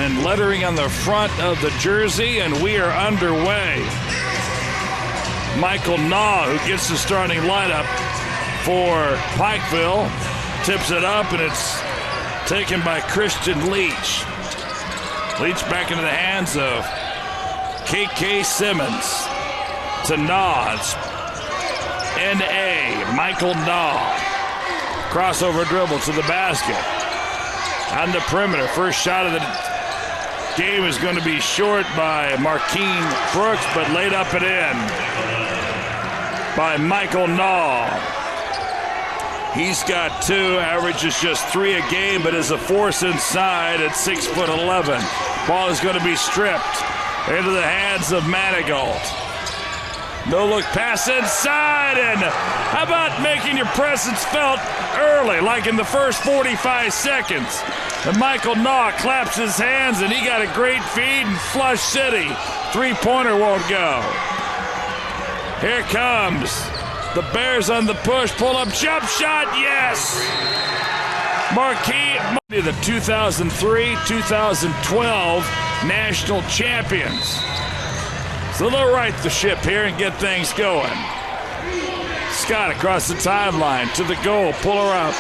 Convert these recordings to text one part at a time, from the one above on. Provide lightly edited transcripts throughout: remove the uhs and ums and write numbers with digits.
and lettering on the front of the jersey, and we are underway. Michael Naw, who gets the starting lineup for Pikeville, tips it up, and it's taken by Christian Leach. Leach back into the hands of K.K. Simmons to Naw. It's N.A. Michael Naw. Crossover dribble to the basket. On the perimeter, first shot of the game is going to be short by Markeen Brooks, but laid up and in by Michael Naw. He's got 2, averages just 3 a game, but is a force inside at 6'11". Ball is going to be stripped into the hands of Manigault. No look pass inside, and how about making your presence felt early, like in the first 45 seconds? And Michael Naw claps his hands, and he got a great feed, and Flush City. Three-pointer won't go. Here comes the Bears on the push, pull-up jump shot, yes! Marquis, the 2003-2012 national champions. So they'll right the ship here and get things going. Scott across the timeline to the goal, pull her up,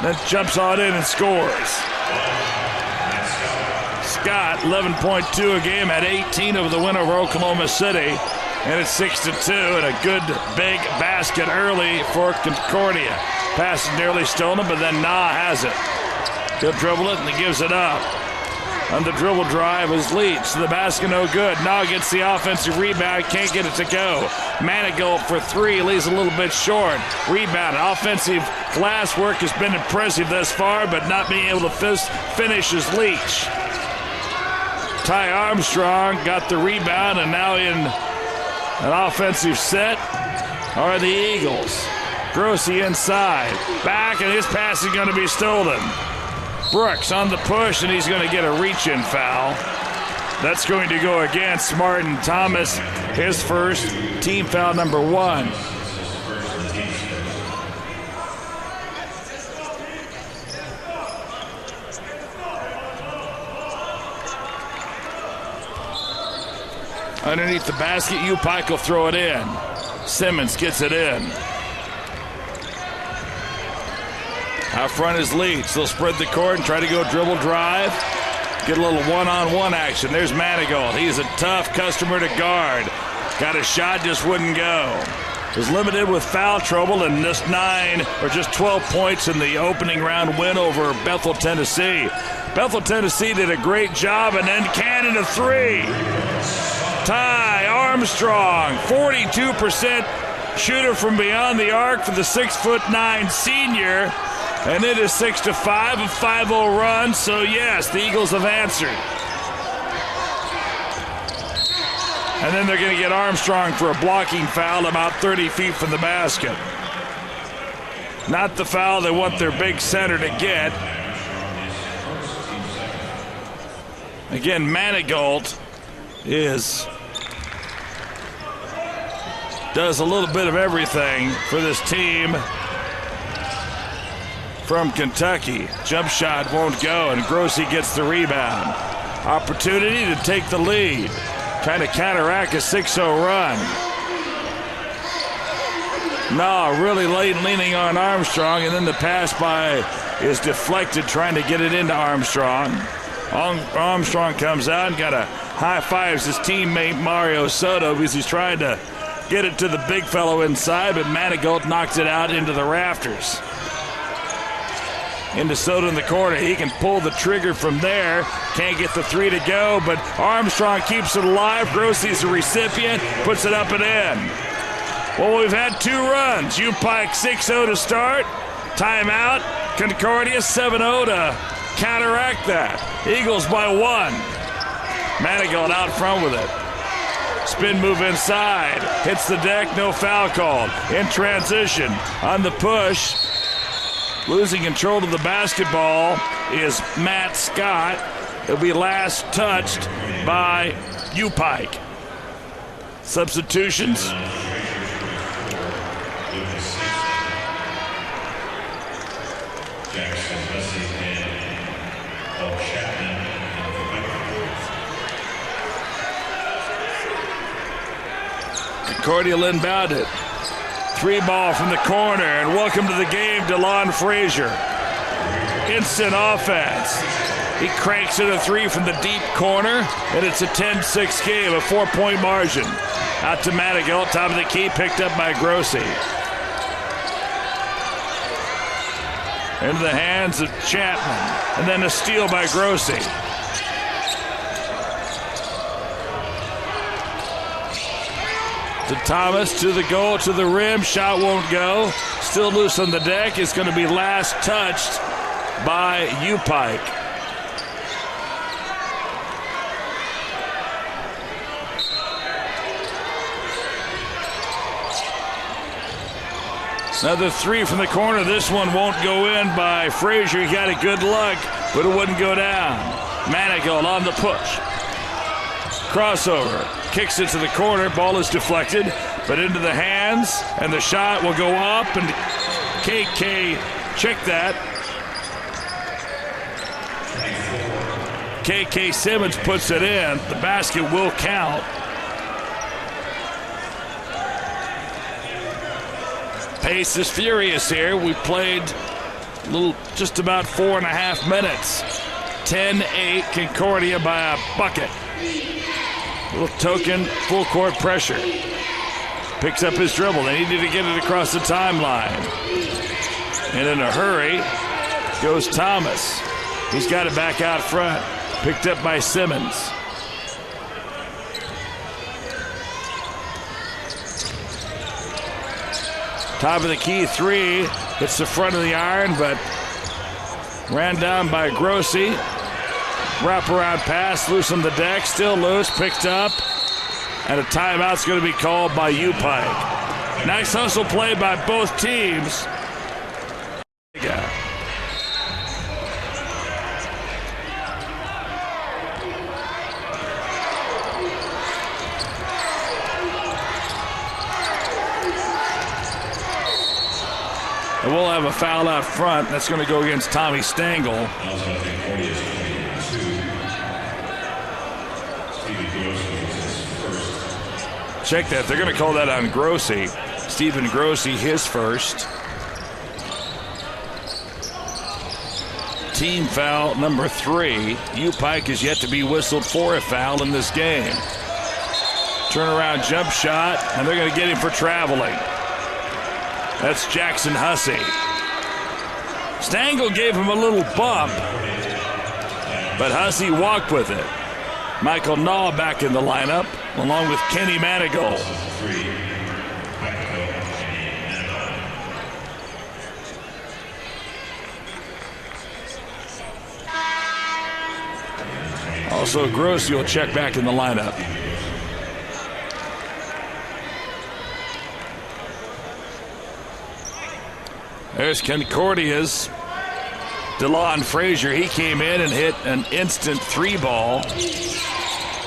then jumps on in and scores. Scott, 11.2 a game, at 18 over the win over Oklahoma City, and it's 6-2, and a good big basket early for Concordia. Pass is nearly stolen, but then Nah has it. He'll dribble it, and he gives it up. On the dribble drive is Leach. The basket no good. Nah gets the offensive rebound. Can't get it to go. Manigault for 3. Leaves a little bit short. Rebound. Offensive glass work has been impressive thus far, but not being able to finish is Leach. Ty Armstrong got the rebound, and now in an offensive set are the Eagles. Grossi inside. Back, and his pass is going to be stolen. Brooks on the push, and he's going to get a reach-in foul. That's going to go against Martin Thomas, his first, team foul number 1. Underneath the basket, Pike will throw it in. Simmons gets it in. Out front is Leach. They'll spread the court and try to go dribble drive. Get a little one-on-one action. There's Manigault. He's a tough customer to guard. Got a shot, just wouldn't go. Was limited with foul trouble and just 12 points in the opening round win over Bethel, Tennessee. Bethel, Tennessee did a great job, and then Cannon a 3. Ty Armstrong, 42% shooter from beyond the arc for the 6'9" senior. And it is 6-5, a 5-0 run. So yes, the Eagles have answered. And then they're going to get Armstrong for a blocking foul about 30 feet from the basket. Not the foul they want their big center to get. Again, Manigault does a little bit of everything for this team from Kentucky. Jump shot won't go, and Grossi gets the rebound. Opportunity to take the lead. Trying to counteract a 6-0 run. Nah, really late leaning on Armstrong, and then the pass by is deflected, trying to get it into Armstrong. Armstrong comes out and got a high-fives his teammate Mario Soto because he's trying to get it to the big fellow inside, but Manigault knocks it out into the rafters. Into Soto in the corner. He can pull the trigger from there. Can't get the 3 to go, but Armstrong keeps it alive. Grossi's a recipient, puts it up and in. Well, we've had 2 runs. Pike 6-0 to start. Timeout. Concordia 7-0 to counteract that. Eagles by 1. Manigault out front with it. Spin move inside. Hits the deck, no foul called. In transition on the push. Losing control of the basketball is Matt Scott. It'll be last touched by Pike. Substitutions. Concordia will inbound it. 3-ball from the corner, and welcome to the game, DeLon Frazier. Instant offense. He cranks in a 3 from the deep corner, and it's a 10-6 game, a 4-point margin. Out to Madigal, top of the key, picked up by Grossi. Into the hands of Chapman, and then a steal by Grossi. To Thomas, to the goal, to the rim. Shot won't go. Still loose on the deck. It's going to be last touched by Upike. Another 3 from the corner. This one won't go in by Frazier. He got a good luck, but it wouldn't go down. Manigault on the push. Crossover. Kicks it to the corner. Ball is deflected, but into the hands, and the shot will go up, and KK check that. KK Simmons puts it in. The basket will count. Pace is furious here. We played just about 4.5 minutes. 10-8 Concordia by a bucket. Little token full court pressure. Picks up his dribble. They needed to get it across the timeline. And in a hurry goes Thomas. He's got it back out front. Picked up by Simmons. Top of the key 3. Hits the front of the iron, but ran down by Grossi. Wraparound pass, loose on the deck, still loose, picked up. And a timeout's going to be called by Upike. Nice hustle play by both teams. And we'll have a foul out front. That's going to go against Tommy Stengel. Check that. They're going to call that on Grossi. Stephen Grossi, his first. Team foul number 3. Upike is yet to be whistled for a foul in this game. Turnaround jump shot, and they're going to get him for traveling. That's Jackson Hussey. Stengel gave him a little bump, but Hussey walked with it. Michael Naw back in the lineup, along with Kenny Manigault. Also, Grossi will check back in the lineup. There's Concordia's DeLon Frazier. He came in and hit an instant 3-ball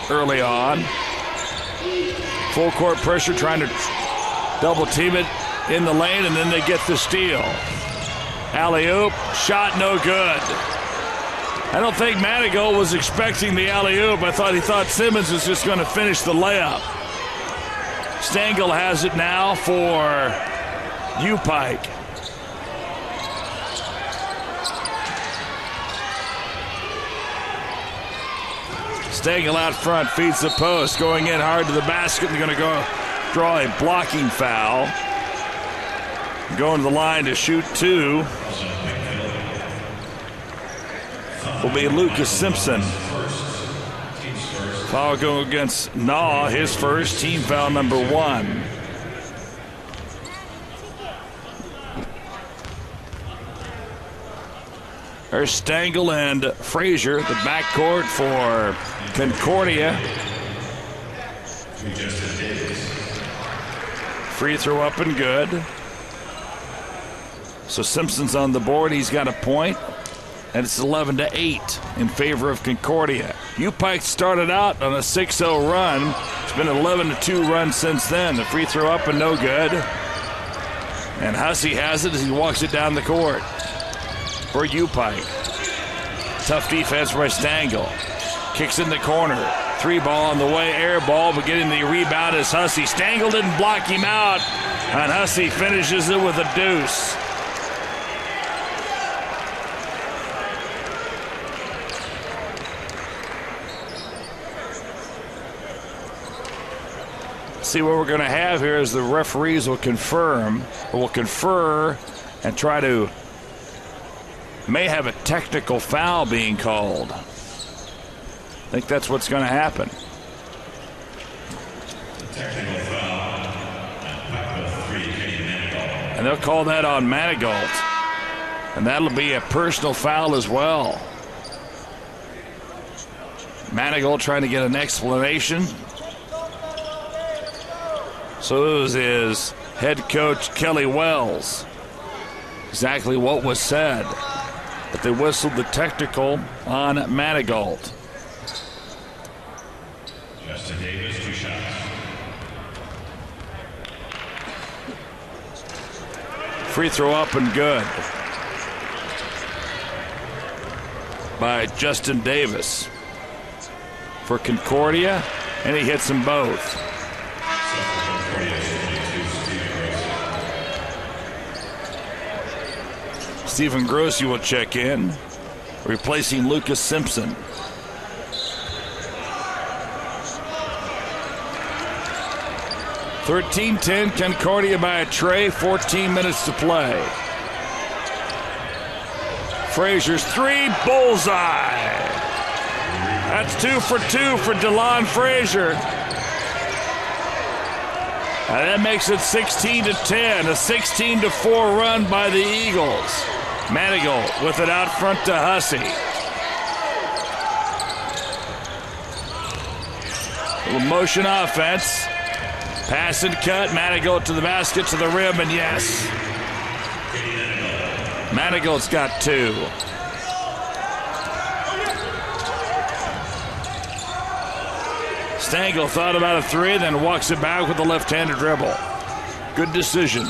early on. Full court pressure, trying to double team it in the lane, and then they get the steal. Alley-oop, shot no good. I don't think Manigault was expecting the alley-oop. He thought Simmons was just going to finish the layup. Stengel has it now for Upike. Stengel out front, feeds the post, going in hard to the basket. They're going to go draw a blocking foul. Going to the line to shoot 2 will be Lucas Simpson. Foul going against Naw, his first, team foul number 1. There's Stengel and Frazier, the backcourt for Concordia. Free throw up and good. So Simpson's on the board. He's got a point, and it's 11-8 in favor of Concordia. Upike started out on a 6-0 run. It's been an 11-2 run since then. The free throw up and no good. And Hussey has it as he walks it down the court for Upike. Tough defense by Stengel. Kicks in the corner. 3 ball on the way, air ball, but getting the rebound is Hussey. Stengel didn't block him out, and Hussey finishes it with a deuce. See, what we're going to have here is the referees will confer and try to may have a technical foul being called. I think that's what's going to happen. Technical foul. And they'll call that on Manigault. And that'll be a personal foul as well. Manigault trying to get an explanation. So it is head coach Kelly Wells. Exactly what was said. But they whistled the technical on Manigault. Justin Davis, 2 shots. Free throw up and good by Justin Davis for Concordia, and he hits them both. Stephen Grossi will check in, replacing Lucas Simpson. (13-10) Concordia by a tray, 14 minutes to play. Frazier's 3, bullseye. That's 2 for 2 for DeLon Frazier. And that makes it 16-10, a 16-4 run by the Eagles. Manigault with it out front to Hussey. Little motion offense. Pass and cut. Manigault to the basket, to the rim, and yes. Manigault's got 2. Stengel thought about a 3, then walks it back with a left-handed dribble. Good decision.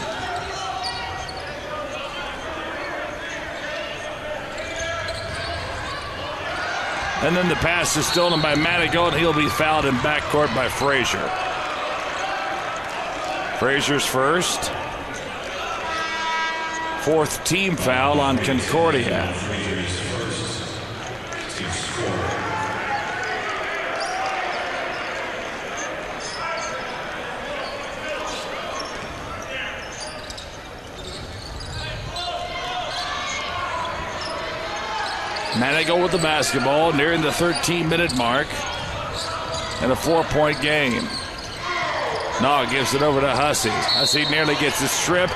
And then the pass is stolen by Manigault. He'll be fouled in backcourt by Frazier. Frazier's first. 4th team foul on Concordia. Manigault with the basketball, nearing the 13-minute mark, and a 4-point game. Nah gives it over to Hussey. Hussey nearly gets it stripped,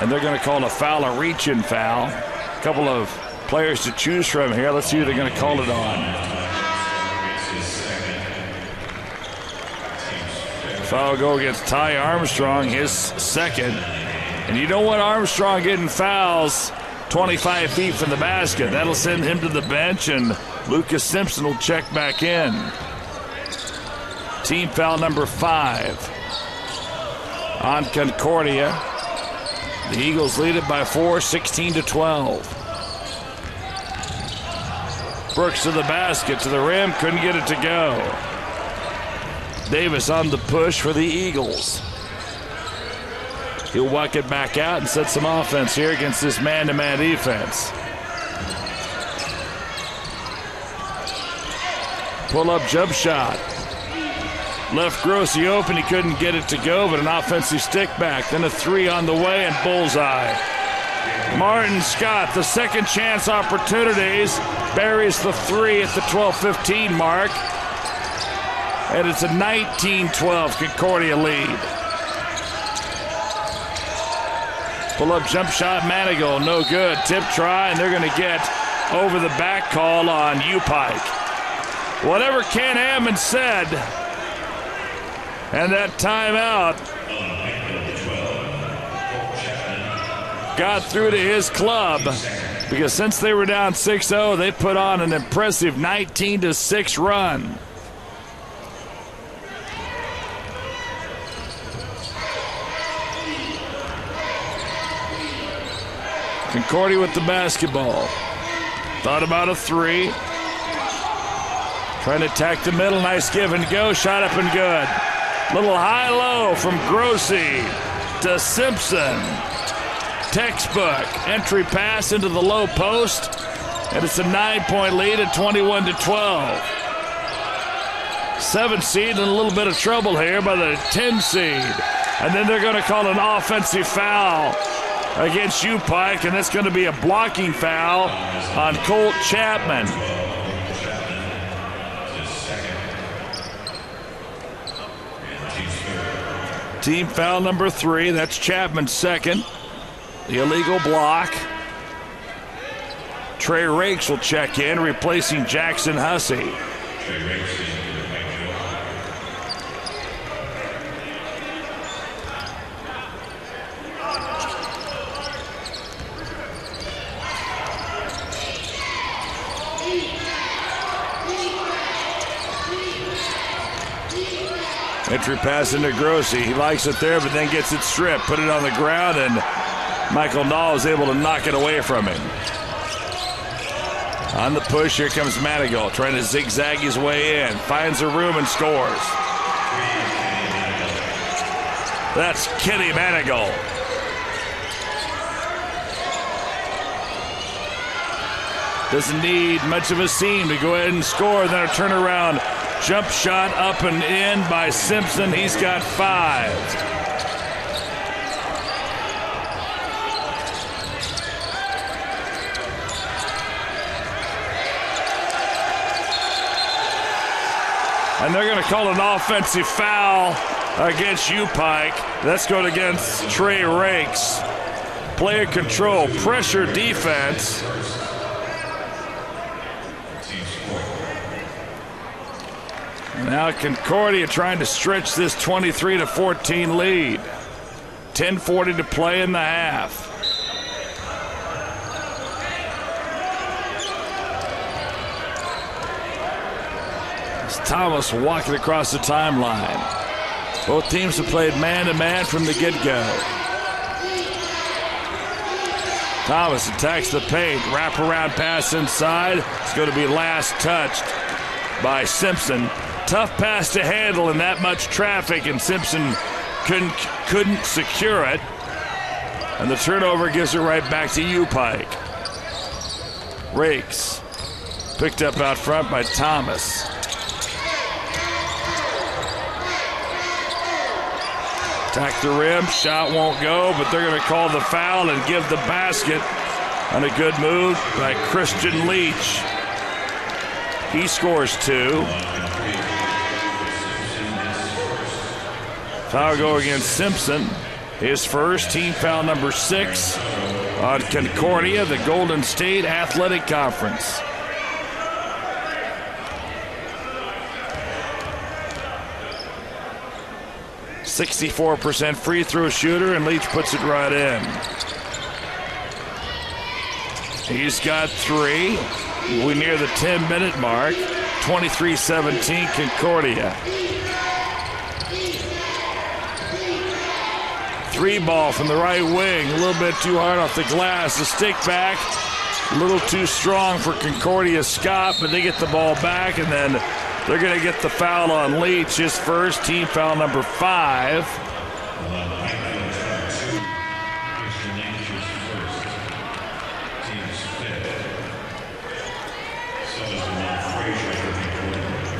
and they're going to call a foul, a reach-in foul. A couple of players to choose from here. Let's see who they're going to call it on. Foul go against Ty Armstrong, his second. And you don't want Armstrong getting fouls 25 feet from the basket. That'll send him to the bench, and Lucas Simpson will check back in. Team foul number 5 on Concordia. The Eagles lead it by 4, 16-12. Brooks to the basket, to the rim, couldn't get it to go. Davis on the push for the Eagles. He'll walk it back out and set some offense here against this man-to-man defense. Pull-up jump shot. Left Grossi open, he couldn't get it to go, but an offensive stick back. Then a 3 on the way and bullseye. Martin Scott, the second chance opportunities, buries the 3 at the 12-15 mark. And it's a 19-12 Concordia lead. Pull-up jump shot, Manigault, no good. Tip try, and they're going to get over the back call on U-Pike. Whatever Ken Hammond said, and that timeout got through to his club, because since they were down 6-0, they put on an impressive 19-6 run. Concordia with the basketball. Thought about a 3. Trying to attack the middle. Nice give and go. Shot up and good. Little high-low from Grossi to Simpson. Textbook entry pass into the low post. And it's a 9-point lead at 21-12. 7 seed in a little bit of trouble here by the 10 seed. And then they're going to call an offensive foul against U-Pike, and that's going to be a blocking foul on Colt Chapman. Team foul number 3. That's Chapman's second. The illegal block. Trey Rakes will check in, replacing Jackson Hussey. Entry pass into Grossi. He likes it there, but then gets it stripped. Put it on the ground, and Michael Nall is able to knock it away from him. On the push, here comes Manigault, trying to zigzag his way in. Finds a room and scores. That's Kenny Manigault. Doesn't need much of a seam to go ahead and score. Then a turnaround jump shot up and in by Simpson. He's got 5. And they're going to call an offensive foul against U-Pike. That's going against Trey Rakes. Player control, pressure defense. Now Concordia trying to stretch this 23-14 lead. 10:40 to play in the half. It's Thomas walking across the timeline. Both teams have played man-to-man from the get-go. Thomas attacks the paint. Wrap-around pass inside. It's going to be last touched by Simpson. Tough pass to handle in that much traffic, and Simpson couldn't secure it. And the turnover gives it right back to U-Pike. Rakes picked up out front by Thomas. Attack the rim, shot won't go, but they're going to call the foul and give the basket on a good move by Christian Leach. He scores 2. Foul go against Simpson. His first, team foul number 6 on Concordia, the Golden State Athletic Conference. .64% free throw shooter, and Leach puts it right in. He's got 3. We near the 10-minute mark. 23-17 Concordia. 3 ball from the right wing. A little bit too hard off the glass. The stick back. A little too strong for Concordia Scott, but they get the ball back, and then they're going to get the foul on Leach. His first, team foul number 5.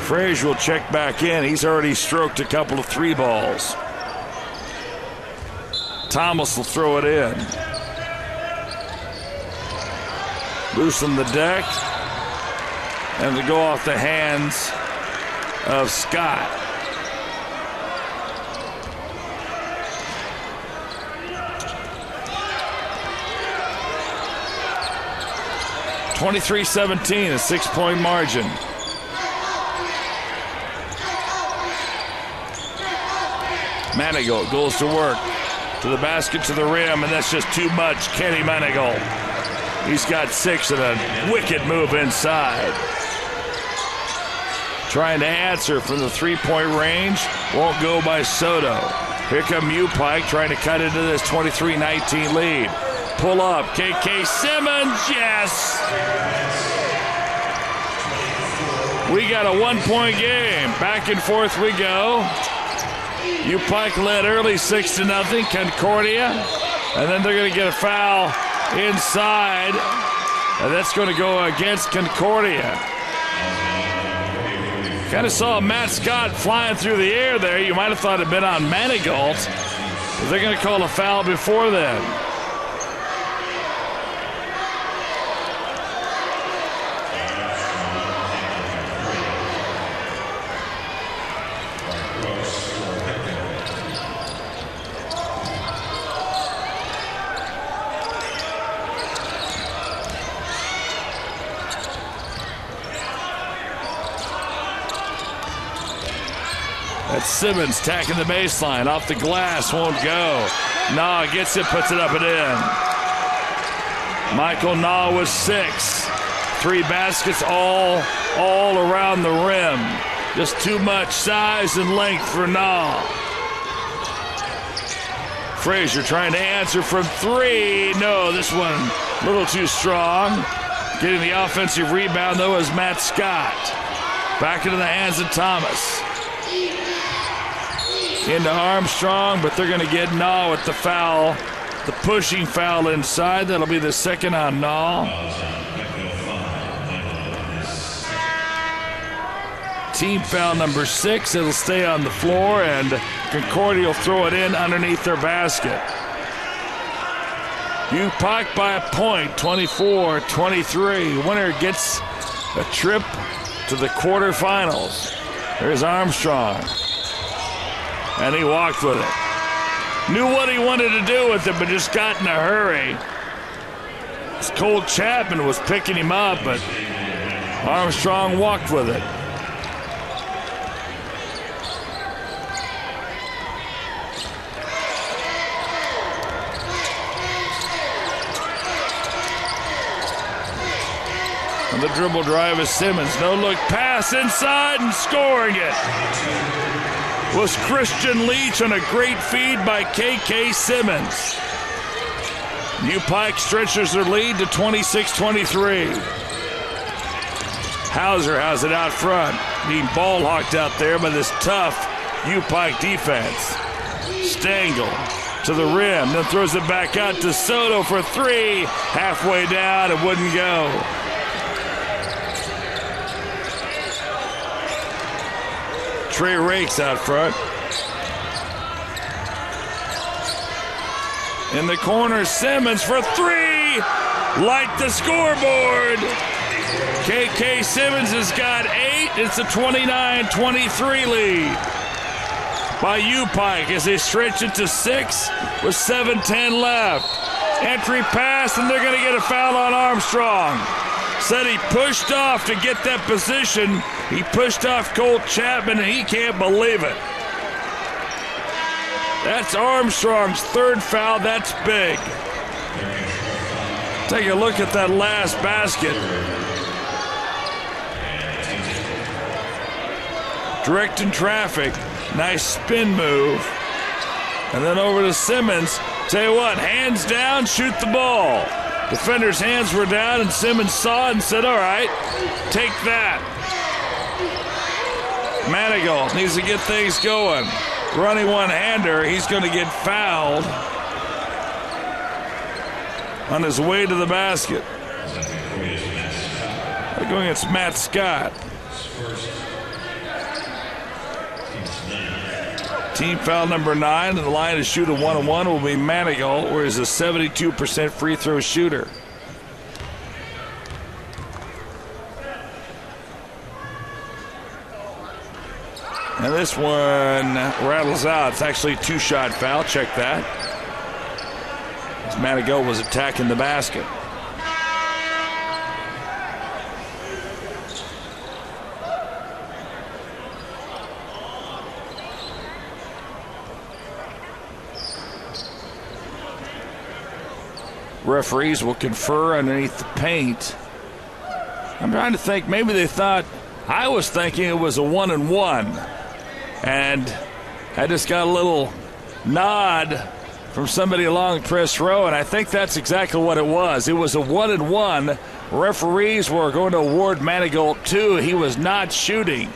Frazier will check back in. He's already stroked a couple of 3 balls. Thomas will throw it in. Loosen the deck. And to go off the hands of Scott. (23-17), a 6-point margin. Manigault goes to work. To the basket, to the rim, and that's just too much. Kenny Manigault. He's got 6 and a wicked move inside. Trying to answer from the 3-point range. Won't go by Soto. Here come U-Pike trying to cut into this 23-19 lead. Pull up. KK Simmons. Yes! We got a 1-point game. Back and forth we go. Pike led early 6-0, Concordia. And then they're going to get a foul inside. And that's going to go against Concordia. Kind of saw Matt Scott flying through the air there. You might have thought it had been on Manigault. But they're going to call a foul before then. That's Simmons tacking the baseline. Off the glass, won't go. Nah gets it, puts it up and in. Michael Nah with 6. 3 baskets all around the rim. Just too much size and length for Nah. Frazier trying to answer from 3. No, this one a little too strong. Getting the offensive rebound, though, is Matt Scott. Back into the hands of Thomas. Into Armstrong, but they're going to get Nah with the foul. The pushing foul inside. That'll be the second on Nah. Team foul number 6. It'll stay on the floor, and Concordia will throw it in underneath their basket. Pike by a point, 24-23. Winner gets a trip to the quarterfinals. There's Armstrong. And he walked with it. Knew what he wanted to do with it, but just got in a hurry. Cole Chapman was picking him up, but Armstrong walked with it. And the dribble drive is Simmons. No look pass inside and scoring it was Christian Leach on a great feed by K.K. Simmons. Pike stretches their lead to 26-23. Hauser has it out front. Being ball hawked out there by this tough Pike defense. Stengel to the rim, then throws it back out to Soto for 3. Halfway down, it wouldn't go. Trey Rakes out front. In the corner, Simmons for 3. Light the scoreboard. K.K. Simmons has got 8. It's a 29-23 lead by Pike as they stretch it to 6 with 7:10 left. Entry pass, and they're going to get a foul on Armstrong. Said he pushed off to get that position. He pushed off Colt Chapman, and he can't believe it. That's Armstrong's 3rd foul. That's big. Take a look at that last basket. Directing traffic. Nice spin move. And then over to Simmons. Tell you what, hands down, shoot the ball. Defender's hands were down, and Simmons saw it and said, all right, take that. Manigault needs to get things going. Running one-hander, he's going to get fouled on his way to the basket. They're going against Matt Scott. Team foul number 9, and the line to shoot a 1-on-1 will be Manigault, where he's a 72% free throw shooter. And this one rattles out. It's actually a 2-shot foul. Check that. As Manigault was attacking the basket. Referees will confer underneath the paint. I'm trying to think, maybe they thought, I was thinking it was a 1-and-1. And I just got a little nod from somebody along press row, and I think that's exactly what it was. It was a 1-and-1, Referees were going to award Manigault 2. He was not shooting.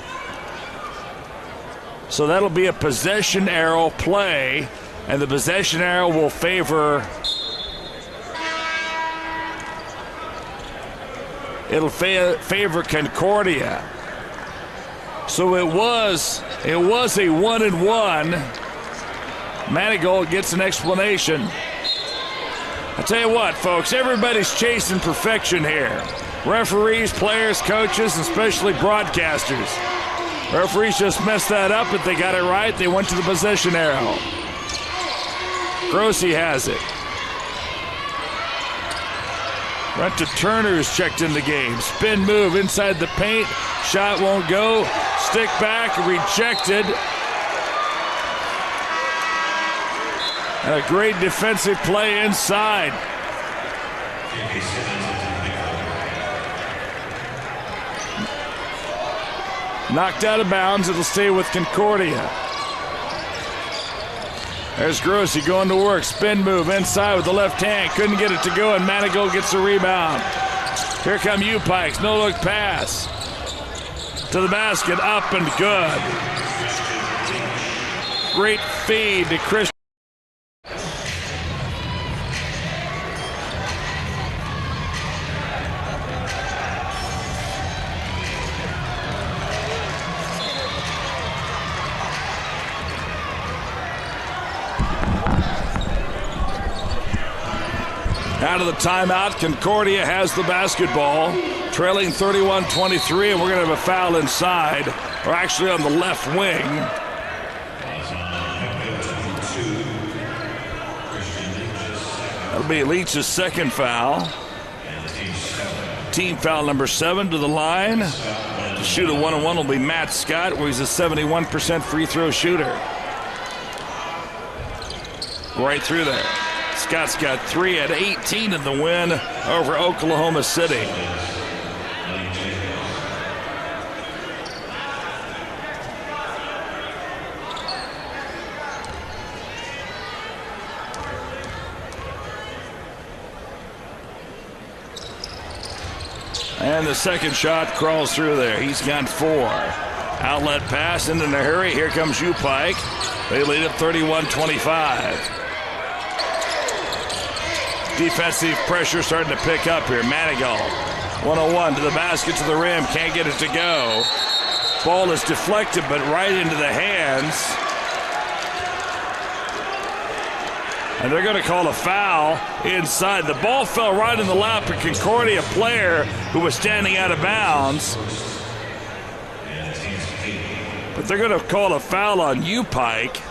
So that'll be a possession arrow play, and the possession arrow will favor. It'll favor Concordia. So it was a 1-1. Manigault gets an explanation. I tell you what, folks, everybody's chasing perfection here. Referees, players, coaches, and especially broadcasters. Referees just messed that up, but they got it right. They went to the possession arrow. Grossi has it. Renta Turner's checked in the game. Spin move inside the paint. Shot won't go. Stick back, rejected. And a great defensive play inside. Knocked out of bounds. It'll stay with Concordia. There's Grossi going to work. Spin move inside with the left hand. Couldn't get it to go, and Manigault gets the rebound. Here come U-Pikes. No-look pass. To the basket. Up and good. Great feed to Christian. Out of the timeout, Concordia has the basketball, trailing 31-23, and we're going to have a foul inside, or actually on the left wing. That'll be Leach's second foul. Team foul number 7 to the line. To shoot a 1-on-1 will be Matt Scott, where he's a 71% free throw shooter. Right through there. Scott's got 3 at 18 in the win over Oklahoma City. And the second shot crawls through there. He's got 4. Outlet pass in a hurry. Here comes U-Pike. They lead it 31-25. Defensive pressure starting to pick up here. Manigault, 101 to the basket, to the rim. Can't get it to go. Ball is deflected, but right into the hands. And they're going to call a foul inside. The ball fell right in the lap of Concordia player who was standing out of bounds. But they're going to call a foul on U-Pike.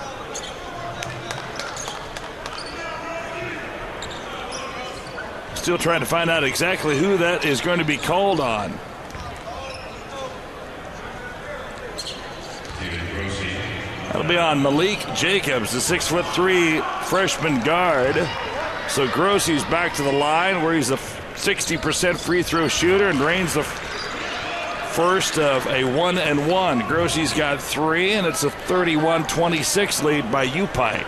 Still trying to find out exactly who that is going to be called on. That'll be on Malik Jacobs, the 6'3" freshman guard. So Grossi's back to the line where he's a 60% free throw shooter and reigns the first of a 1-and-1. Grossi's got 3, and it's a 31-26 lead by U-Pike.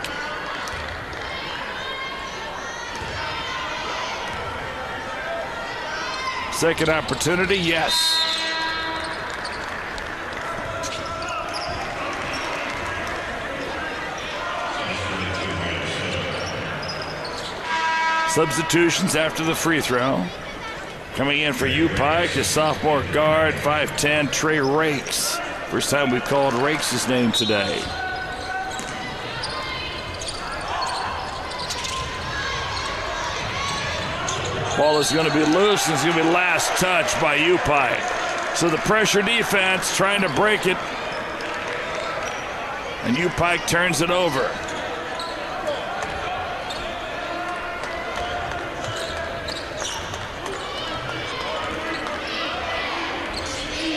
Second opportunity, yes. Substitutions after the free throw. Coming in for U-Pike, the sophomore guard, 5'10", Trey Rakes. First time we've called Rakes' name today. Ball is going to be loose, and it's going to be last touch by U-Pike. So the pressure defense trying to break it. And U-Pike turns it over.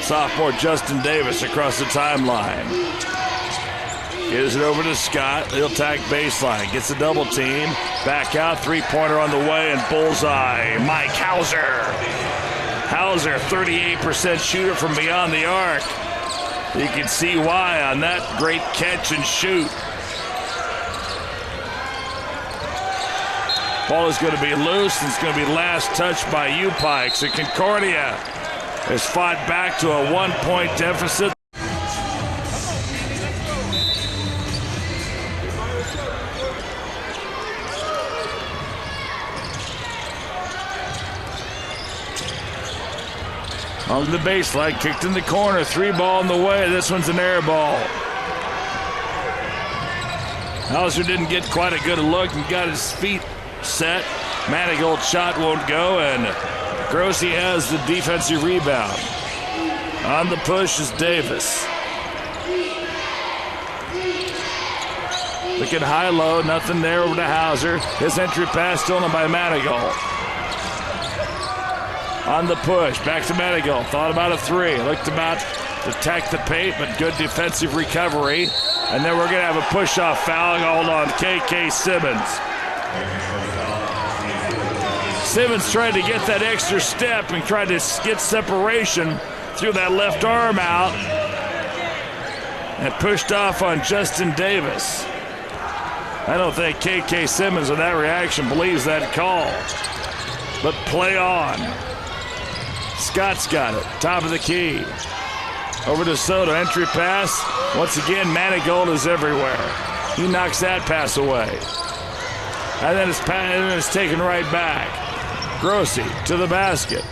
Sophomore Justin Davis across the timeline. Gives it over to Scott. He'll tag baseline. Gets a double team. Back out. Three-pointer on the way and bullseye. Mike Hauser. Hauser, 38% shooter from beyond the arc. You can see why on that great catch and shoot. Ball is going to be loose, and it's going to be last touched by Pikes. So Concordia has fought back to a 1-point deficit. On the baseline, kicked in the corner, 3-ball in the way. This one's an air ball. Hauser didn't get quite a good look and got his feet set. Manigault's shot won't go, and Grossi has the defensive rebound. On the push is Davis. Looking high-low, nothing there over to Hauser. His entry pass stolen by Manigault. On the push, back to Manigault. Thought about a three. Looked about to attack the paint, but good defensive recovery. And then we're going to have a push-off foul called on KK Simmons. Simmons tried to get that extra step and tried to get separation through that left arm out. And pushed off on Justin Davis. I don't think KK Simmons with that reaction believes that call. But play on. Scott's got it. Top of the key. Over to Soto. Entry pass. Once again, Manigault is everywhere. He knocks that pass away. And then it's taken right back. Grossi to the basket.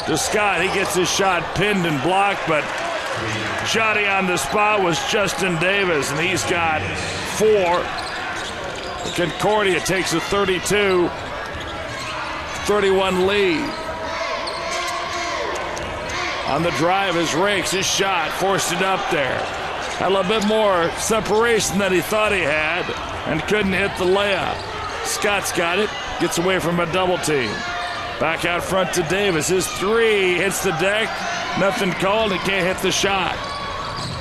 To Scott. He gets his shot pinned and blocked, but Johnny on the spot was Justin Davis, and he's got 4. Concordia takes a 32-31 lead. On the drive is Rakes, his shot, forced it up there. Had a little bit more separation than he thought he had and couldn't hit the layup. Scott's got it, gets away from a double team. Back out front to Davis, his three hits the deck, nothing called, he can't hit the shot.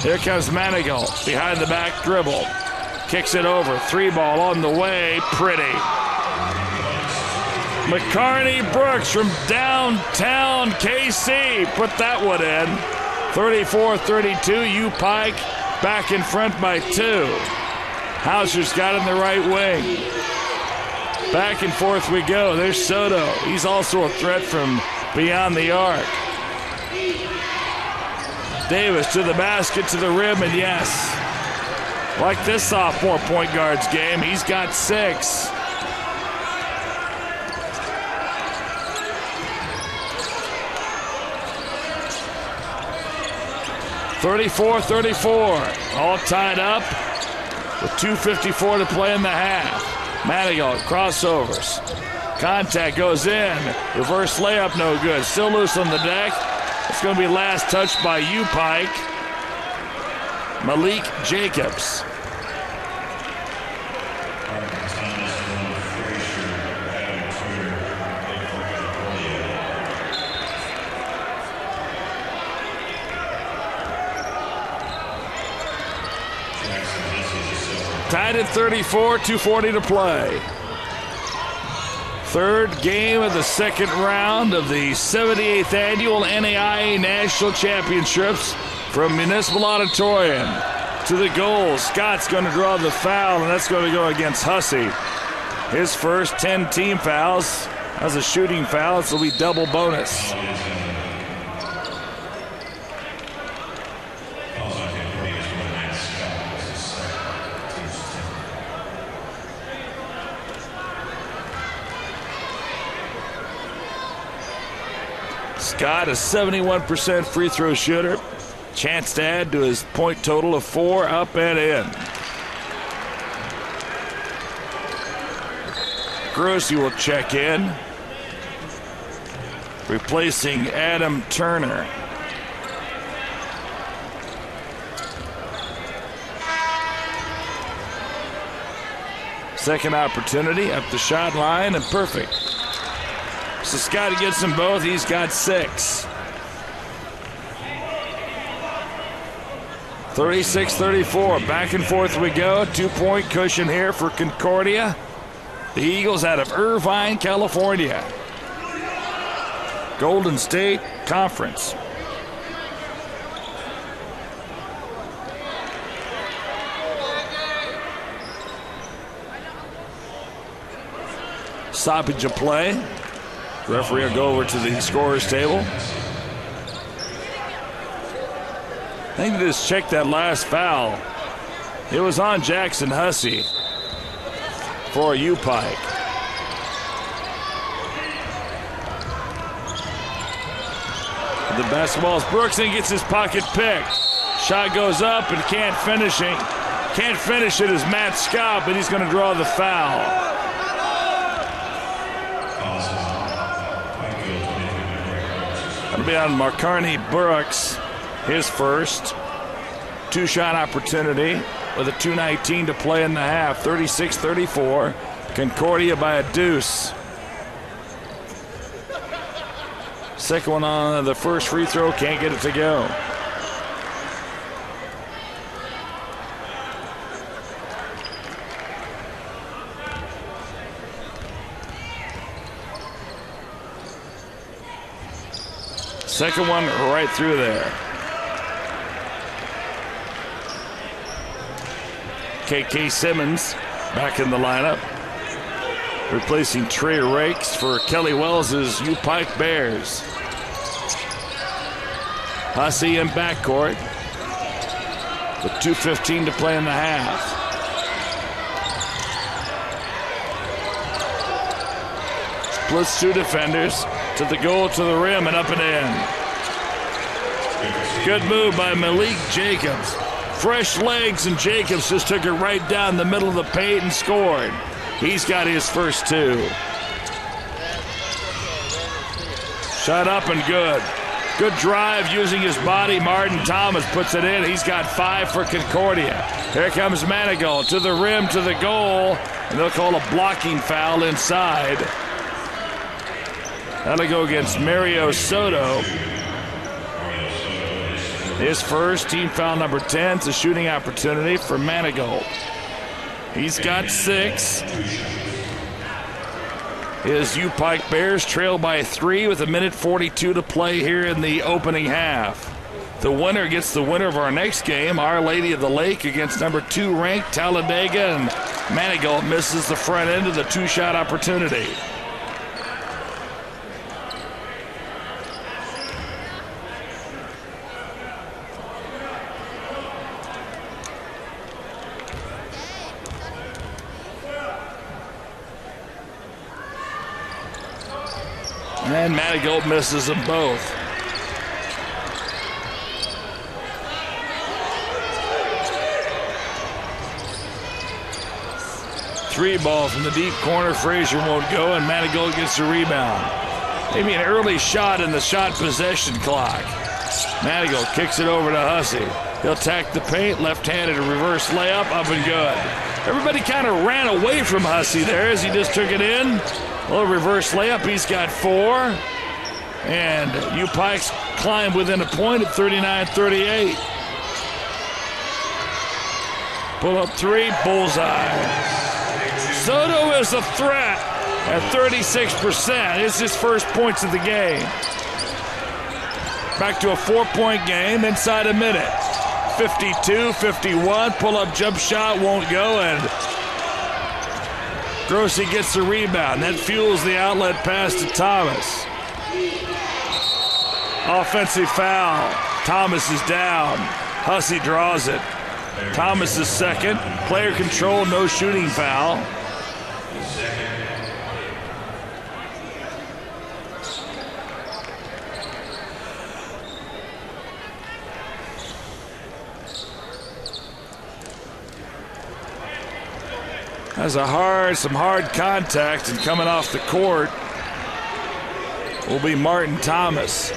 Here comes Manigault, behind the back dribble. Kicks it over, 3-ball on the way, pretty. McCarney Brooks from downtown KC put that one in. 34-32, Pike back in front by 2. Hauser's got in the right wing. Back and forth we go. There's Soto. He's also a threat from beyond the arc. Davis to the basket, to the rim, and yes. Like this sophomore point guard's game, he's got 6. (34-34), all tied up with 2:54 to play in the half. Manigault crossovers. Contact goes in. Reverse layup, no good. Still loose on the deck. It's going to be last touched by Pike. Malik Jacobs. Tied at 34, 2:40 to play. Third game of the second round of the 78th annual NAIA National Championships from Municipal Auditorium. To the goal, Scott's going to draw the foul, and that's going to go against Hussey. His first 10 team fouls. That's a shooting foul, so it'll be double bonus. Scott, a 71% free throw shooter. Chance to add to his point total of 4 up and in. Grossi will check in, replacing Adam Turner. Second opportunity up the shot line and perfect. So Scott gets them both. He's got 6. 36-34. Back and forth we go. 2-point cushion here for Concordia. The Eagles out of Irvine, California. Golden State Conference. stoppage of play. Referee will go over to the scorer's table. I think they just checked that last foul. It was on Jackson Hussey for U-Pike. The basketball is Brooks and gets his pocket picked. Shot goes up and can't finish it. Can't finish it as Matt Scott, but he's going to draw the foul. That'll be on Marcarney Brooks, his first. Two-shot opportunity with a 2:19 to play in the half. 36-34. Concordia by a deuce. Second one on the first free throw, can't get it to go. Second one right through there. KK Simmons back in the lineup, replacing Trey Rakes for Kelly Wells' U-Pike Bears. Hussey in backcourt with 2:15 to play in the half. Splits two defenders to the goal, to the rim, and up and in. Good move by Malik Jacobs. Fresh legs, and Jacobs just took it right down the middle of the paint and scored. He's got his first two. Shot up and good. Good drive using his body. Martin Thomas puts it in. He's got 5 for Concordia. Here comes Manigault to the rim, to the goal, and they'll call a blocking foul inside. That'll go against Mario Soto. His first, team foul number 10. It's a shooting opportunity for Manigault. He's got 6. His U-Pike Bears trail by 3 with 1:42 to play here in the opening half. The winner gets the winner of our next game, Our Lady of the Lake against number 2 ranked Talladega, and Manigault misses the front end of the two-shot opportunity. And Manigault misses them both. Three ball from the deep corner. Frazier won't go, and Manigault gets the rebound. Maybe an early shot in the shot possession clock. Manigault kicks it over to Hussey. He'll attack the paint, left-handed, a reverse layup, up and good. Everybody kind of ran away from Hussey there as he just took it in. A little reverse layup, he's got 4. And U-Pikes climb within a point at 39-38. Pull up 3, bullseye. Soto is a threat at 36%. It's his first points of the game. Back to a 4-point game inside a minute. 52-51, pull-up jump shot won't go, and Grossi gets the rebound. That fuels the outlet pass to Thomas. Offensive foul. Thomas is down. Hussey draws it. Thomas is second. Player control, no shooting foul. Has some hard contact, and coming off the court will be Martin Thomas.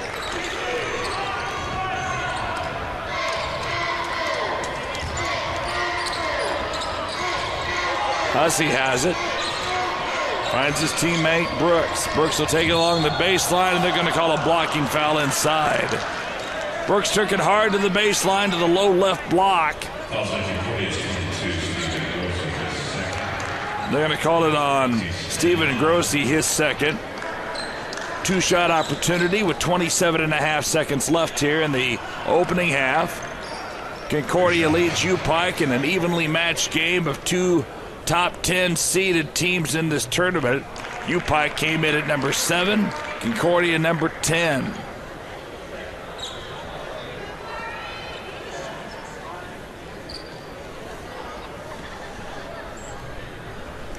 Hussey has it. Finds his teammate Brooks. Brooks will take it along the baseline, and they're going to call a blocking foul inside. Brooks took it hard to the baseline, to the low left block. They're going to call it on Stephen Grossi, his second. Two-shot opportunity with 27.5 seconds left here in the opening half. Concordia leads U-Pike in an evenly matched game of two top 10 seeded teams in this tournament. UPike came in at number 7, Concordia number 10.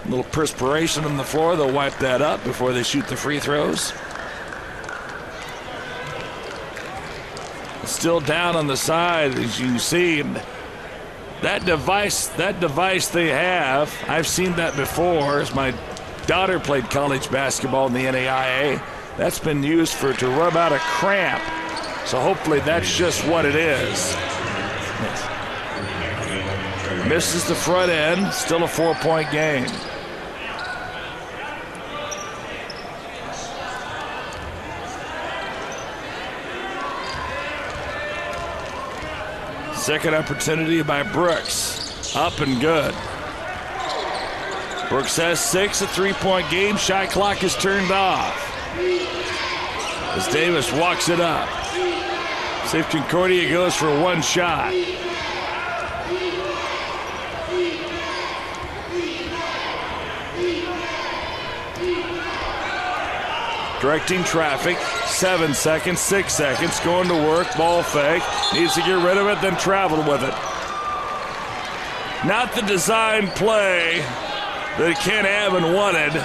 A little perspiration on the floor. They'll wipe that up before they shoot the free throws. Still down on the side, as you can see. That device they have, I've seen that before. As my daughter played college basketball in the NAIA, that's been used to rub out a cramp. So hopefully that's just what it is. Misses the front end, still a 4-point game. Second opportunity by Brooks. Up and good. Brooks has 6, a 3-point game. Shot clock is turned off as Davis walks it up. See if Concordia goes for one shot. Directing traffic, 7 seconds, 6 seconds, going to work, ball fake, needs to get rid of it, then travel with it. Not the design play that Ken Abbott wanted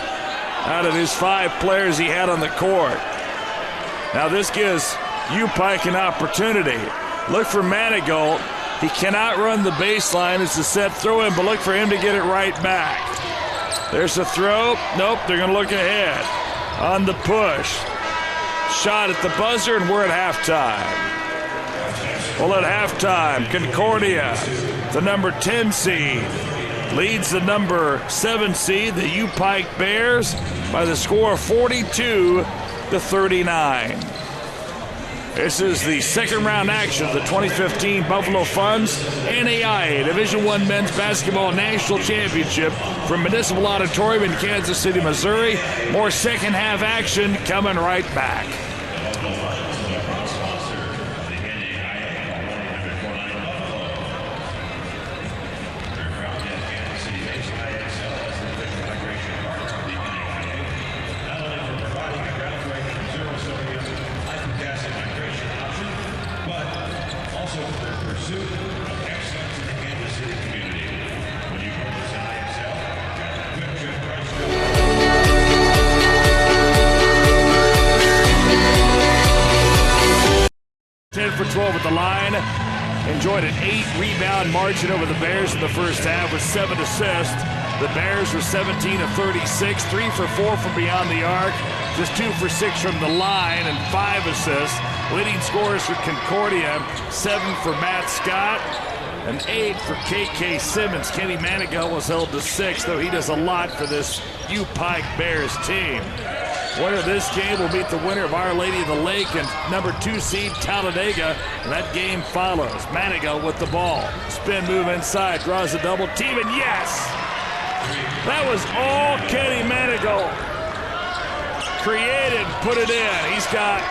out of his 5 players he had on the court. Now this gives UPike an opportunity. Look for Manigault. He cannot run the baseline. It's a set throw in, but look for him to get it right back. There's a throw. Nope, they're going to look ahead. On the push. Shot at the buzzer, and we're at halftime. Well, at halftime, Concordia, the number 10 seed, leads the number 7 seed, the UPike Bears, by the score of 42-39. This is the second round action of the 2015 Buffalo Funds NAIA Division I Men's Basketball National Championship from Municipal Auditorium in Kansas City, Missouri. More second half action coming right back. At the line, enjoyed an 8-rebound margin over the Bears in the first half with 7 assists. The Bears were 17 of 36, 3 for 4 from beyond the arc, just 2 for 6 from the line, and 5 assists. Leading scorers for Concordia, 7 for Matt Scott, and 8 for K.K. Simmons. Kenny Manigault was held to 6, though he does a lot for this UPike Bears team. Winner of this game will meet the winner of Our Lady of the Lake and number 2 seed Talladega. And that game follows. Manigault with the ball. Spin move inside. Draws a double team, and yes! That was all Kenny Manigault. Created, put it in. He's got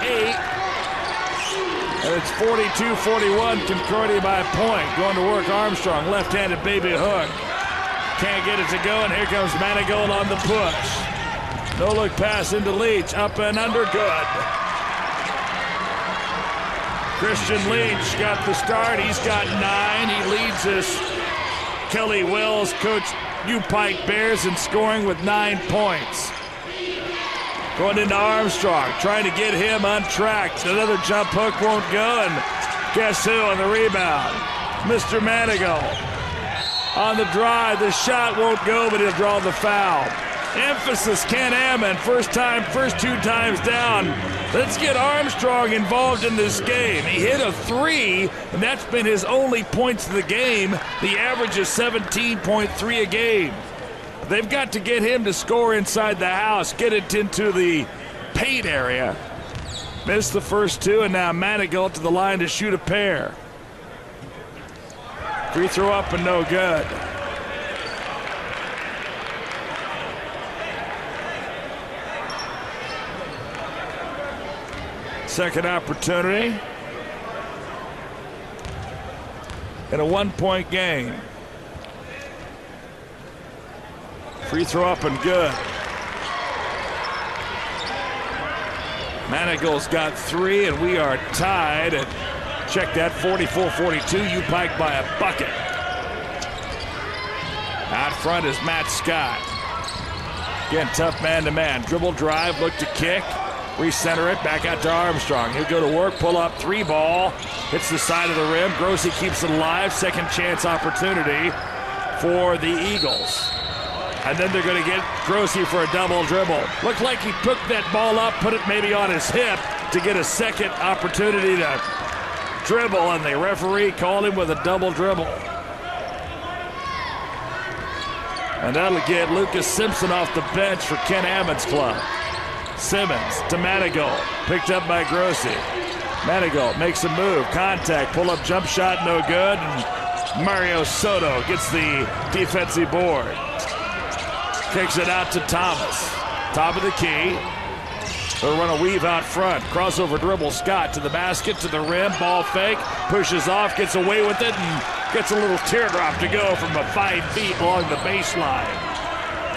8. And it's 42-41. Concordia by a point. Going to work Armstrong. Left-handed baby hook. Can't get it to go, and here comes Manigault on the push. No-look pass into Leach, up and under, good. Christian Leach got the start. He's got 9. He leads this Kelly Wells coach UPike Bears in scoring with 9 points. Going into Armstrong, trying to get him untracked. Another jump hook won't go, and guess who on the rebound? Mr. Manigault. On the drive, the shot won't go, but he'll draw the foul. Emphasis, Ken Ammon, first 2 times down. Let's get Armstrong involved in this game. He hit a 3, and that's been his only points of the game. The average is 17.3 a game. They've got to get him to score inside the house, get it into the paint area. Missed the first 2, and now Manigault to the line to shoot a pair. Free throw up and no good. Second opportunity in a 1-point game. Free throw up and good. Manigal's got 3, and we are tied at, check that, 44-42. U Pike by a bucket. Out front is Matt Scott. Again, tough man-to-man. Dribble drive, look to kick. Recenter it, back out to Armstrong. He'll go to work, pull up, 3 ball. Hits the side of the rim. Grossi keeps it alive. Second chance opportunity for the Eagles. And then they're going to get Grossi for a double dribble. Looked like he took that ball up, put it maybe on his hip to get a second opportunity to dribble, and the referee called him with a double dribble. And that'll get Lucas Simpson off the bench for Ken Ammons' club. Simmons to Manigal, picked up by Grossi. Manigal makes a move, contact, pull-up jump shot, no good. And Mario Soto gets the defensive board. Kicks it out to Thomas. Top of the key. They'll run a weave out front. Crossover dribble, Scott to the basket, to the rim, ball fake, pushes off, gets away with it, and gets a little teardrop to go from 5 feet along the baseline.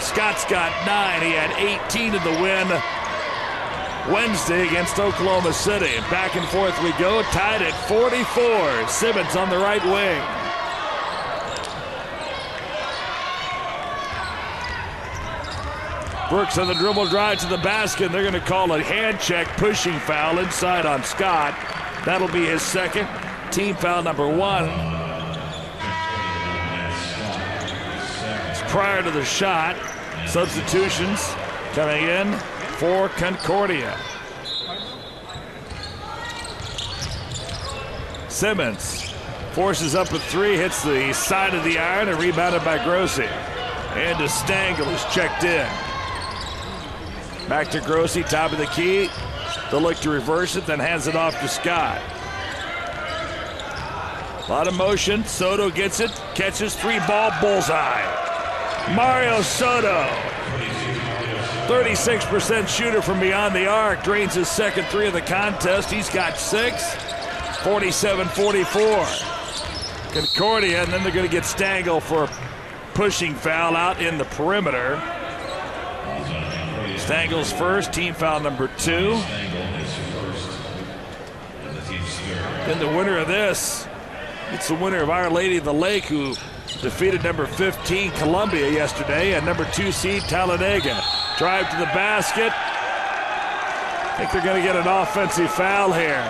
Scott's got 9. He had 18 in the win Wednesday against Oklahoma City. Back and forth we go, tied at 44. Simmons on the right wing. Brooks on the dribble drive to the basket. They're going to call a hand check, pushing foul inside on Scott. That'll be his second. Team foul number 1. It's prior to the shot. Substitutions coming in for Concordia. Simmons forces up a 3, hits the side of the iron, and rebounded by Grossi. And to Stangl is checked in. Back to Grossi, top of the key. They'll look to reverse it, then hands it off to Scott. A lot of motion. Soto gets it, catches, 3-ball, bullseye. Mario Soto, 36% shooter from beyond the arc, drains his second 3 of the contest. He's got 6, 47-44. Concordia, and then they're going to get Stangl for a pushing foul out in the perimeter. Stangl's first, team foul number 2. Then the winner of this, it's the winner of Our Lady of the Lake, who defeated number 15 Columbia yesterday, and number 2 seed Talladega. Drive to the basket. I think they're going to get an offensive foul here.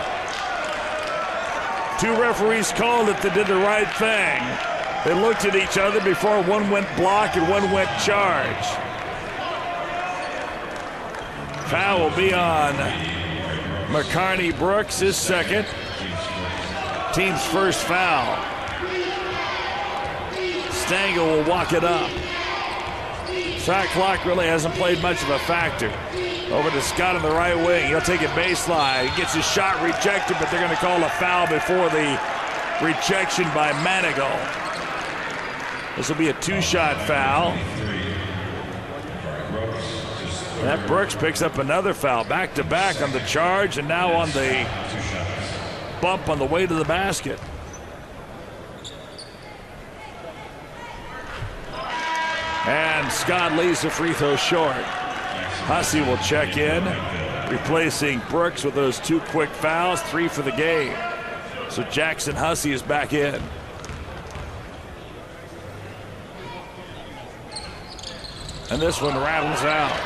2 referees called it that did the right thing. They looked at each other before one went block and one went charge. Foul will be on McCarney Brooks, his second. Team's first foul. Stangl will walk it up. Shot clock really hasn't played much of a factor. Over to Scott on the right wing. He'll take it baseline. He gets his shot rejected, but they're going to call a foul before the rejection by Manigal. This will be a 2-shot foul. That Brooks picks up another foul, back-to-back on the charge, and now on the bump on the way to the basket. And Scott leaves the free throw short. Hussey will check in, replacing Brooks with those 2 quick fouls, 3 for the game. So Jackson Hussey is back in. And this one rattles out.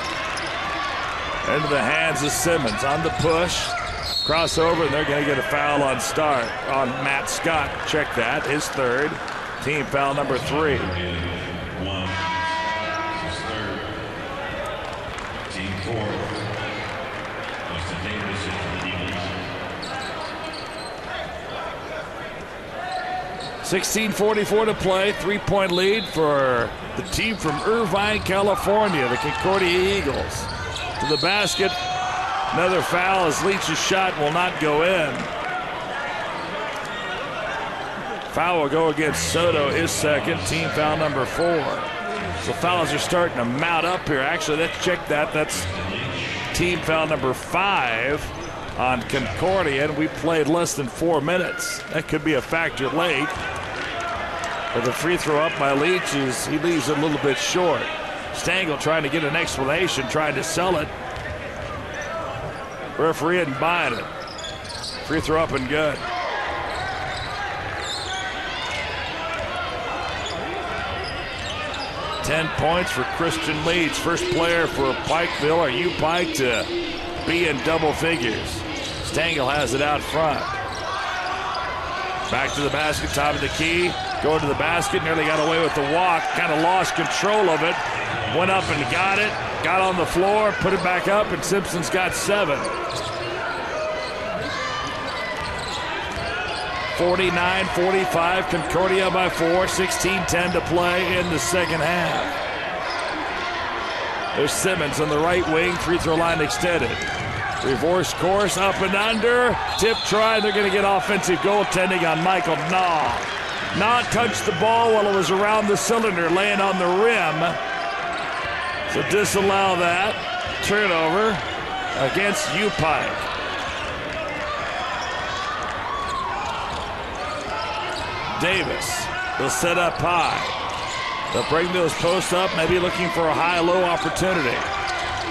Into the hands of Simmons on the push. Crossover, and they're going to get a foul on Matt Scott. Check that, his third. Team foul number 3. His third. Team 4. Justin Davis for the Eagles. 16:44 to play. 3-point lead for the team from Irvine, California, the Concordia Eagles. To the basket. Another foul as Leach's shot will not go in. Foul will go against Soto, his second. Team foul number 4. So fouls are starting to mount up here. Actually, let's check that. That's team foul number 5 on Concordia, and we played less than 4 minutes. That could be a factor late. But the free throw up by Leach he leaves it a little bit short. Stangl trying to get an explanation, trying to sell it. Referee isn't buying it. Free throw up and good. $10 points for Christian Leeds. First player for Pikeville or U-Pike to be in double figures. Stengel has it out front. Back to the basket, top of the key. Going to the basket, nearly got away with the walk. Kind of lost control of it. Went up and got it. Got on the floor, put it back up, and Simpson's got 7. 49-45, Concordia by 4, 16-10 to play in the second half. There's Simmons on the right wing, free throw line extended. Reverse course, up and under, tip try, they're going to get offensive goaltending on Michael Naw. Naw touched the ball while it was around the cylinder, laying on the rim. So disallow that. Turnover against U-Pike. Davis will set up high. They'll bring those posts up, maybe looking for a high-low opportunity.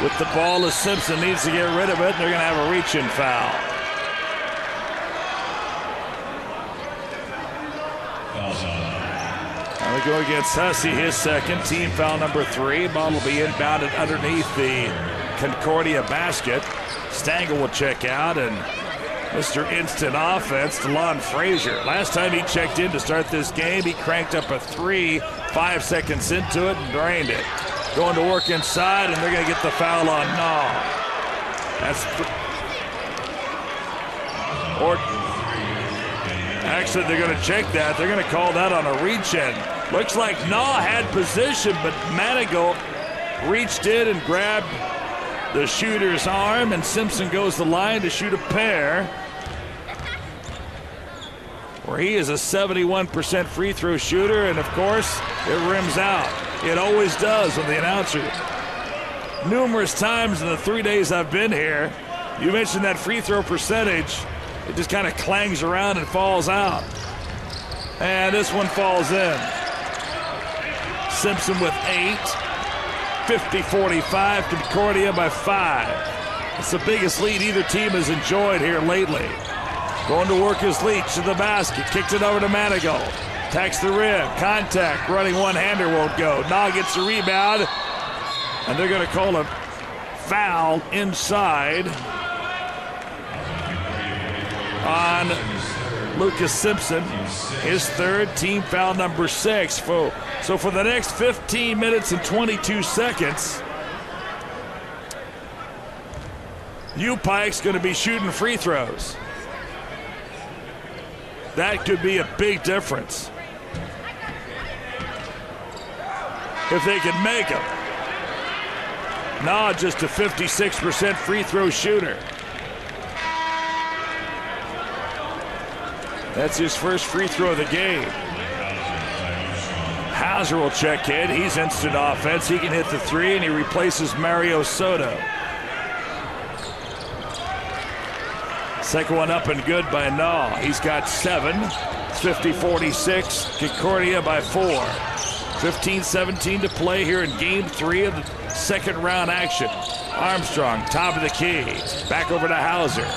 With the ball, as Simpson needs to get rid of it, they're going to have a reach-in foul. Now we go against Hussey, his second, team foul number 3. Ball will be inbounded underneath the Concordia basket. Stengel will check out, and Mr. Instant Offense, DeLon Frazier. Last time he checked in to start this game, he cranked up a 3, 5 seconds into it, and drained it. Going to work inside, and they're going to get the foul on Naw. Actually, they're going to check that. They're going to call that on a reach-in. Looks like Naw had position, but Manigault reached in and grabbed the shooter's arm, and Simpson goes to the line to shoot a pair, where he is a 71% free throw shooter, and of course, it rims out. It always does when the announcer. Numerous times in the 3 days I've been here, you mentioned that free throw percentage. It just kind of clangs around and falls out. And this one falls in. Simpson with 8. 50-45, Concordia by 5. It's the biggest lead either team has enjoyed here lately. Going to work his lead to the basket. Kicked it over to Manigault. Attacks the rim. Contact. Running one-hander won't go. Naw gets the rebound. And they're going to call a foul inside on Lucas Simpson. His third, team foul number 6. So for the next 15 minutes and 22 seconds, U-Pike's going to be shooting free throws. That could be a big difference if they can make them. Naw just a 56% free throw shooter. That's his first free throw of the game. Hauser will check in. He's instant offense. He can hit the 3, and he replaces Mario Soto. Second one up and good by Naw. He's got 7. It's 50-46. Concordia by 4. 15-17 to play here in Game 3 of the second round action. Armstrong, top of the key. Back over to Hauser.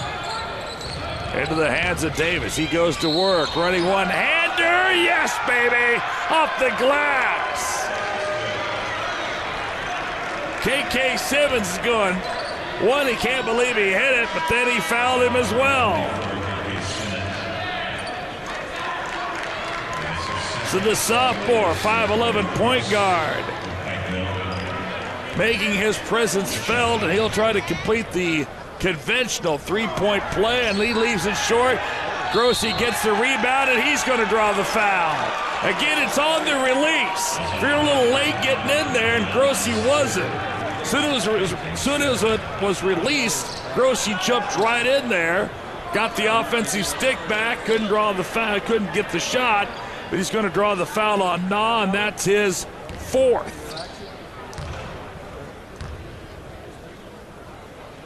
Into the hands of Davis. He goes to work. Running one-hander. Yes, baby. Off the glass. K.K. Simmons is going. One, he can't believe he hit it, but then he fouled him as well. So the sophomore, 5'11" point guard, making his presence felt, and he'll try to complete the conventional three-point play, and he leaves it short. Grossi gets the rebound, and he's going to draw the foul. Again, it's on the release. If you're a little late getting in there, and Grossi wasn't. Soon as it was released, Grossi jumped right in there, got the offensive stick back, couldn't draw the foul, couldn't get the shot, but he's going to draw the foul on Naw, and that's his 4th.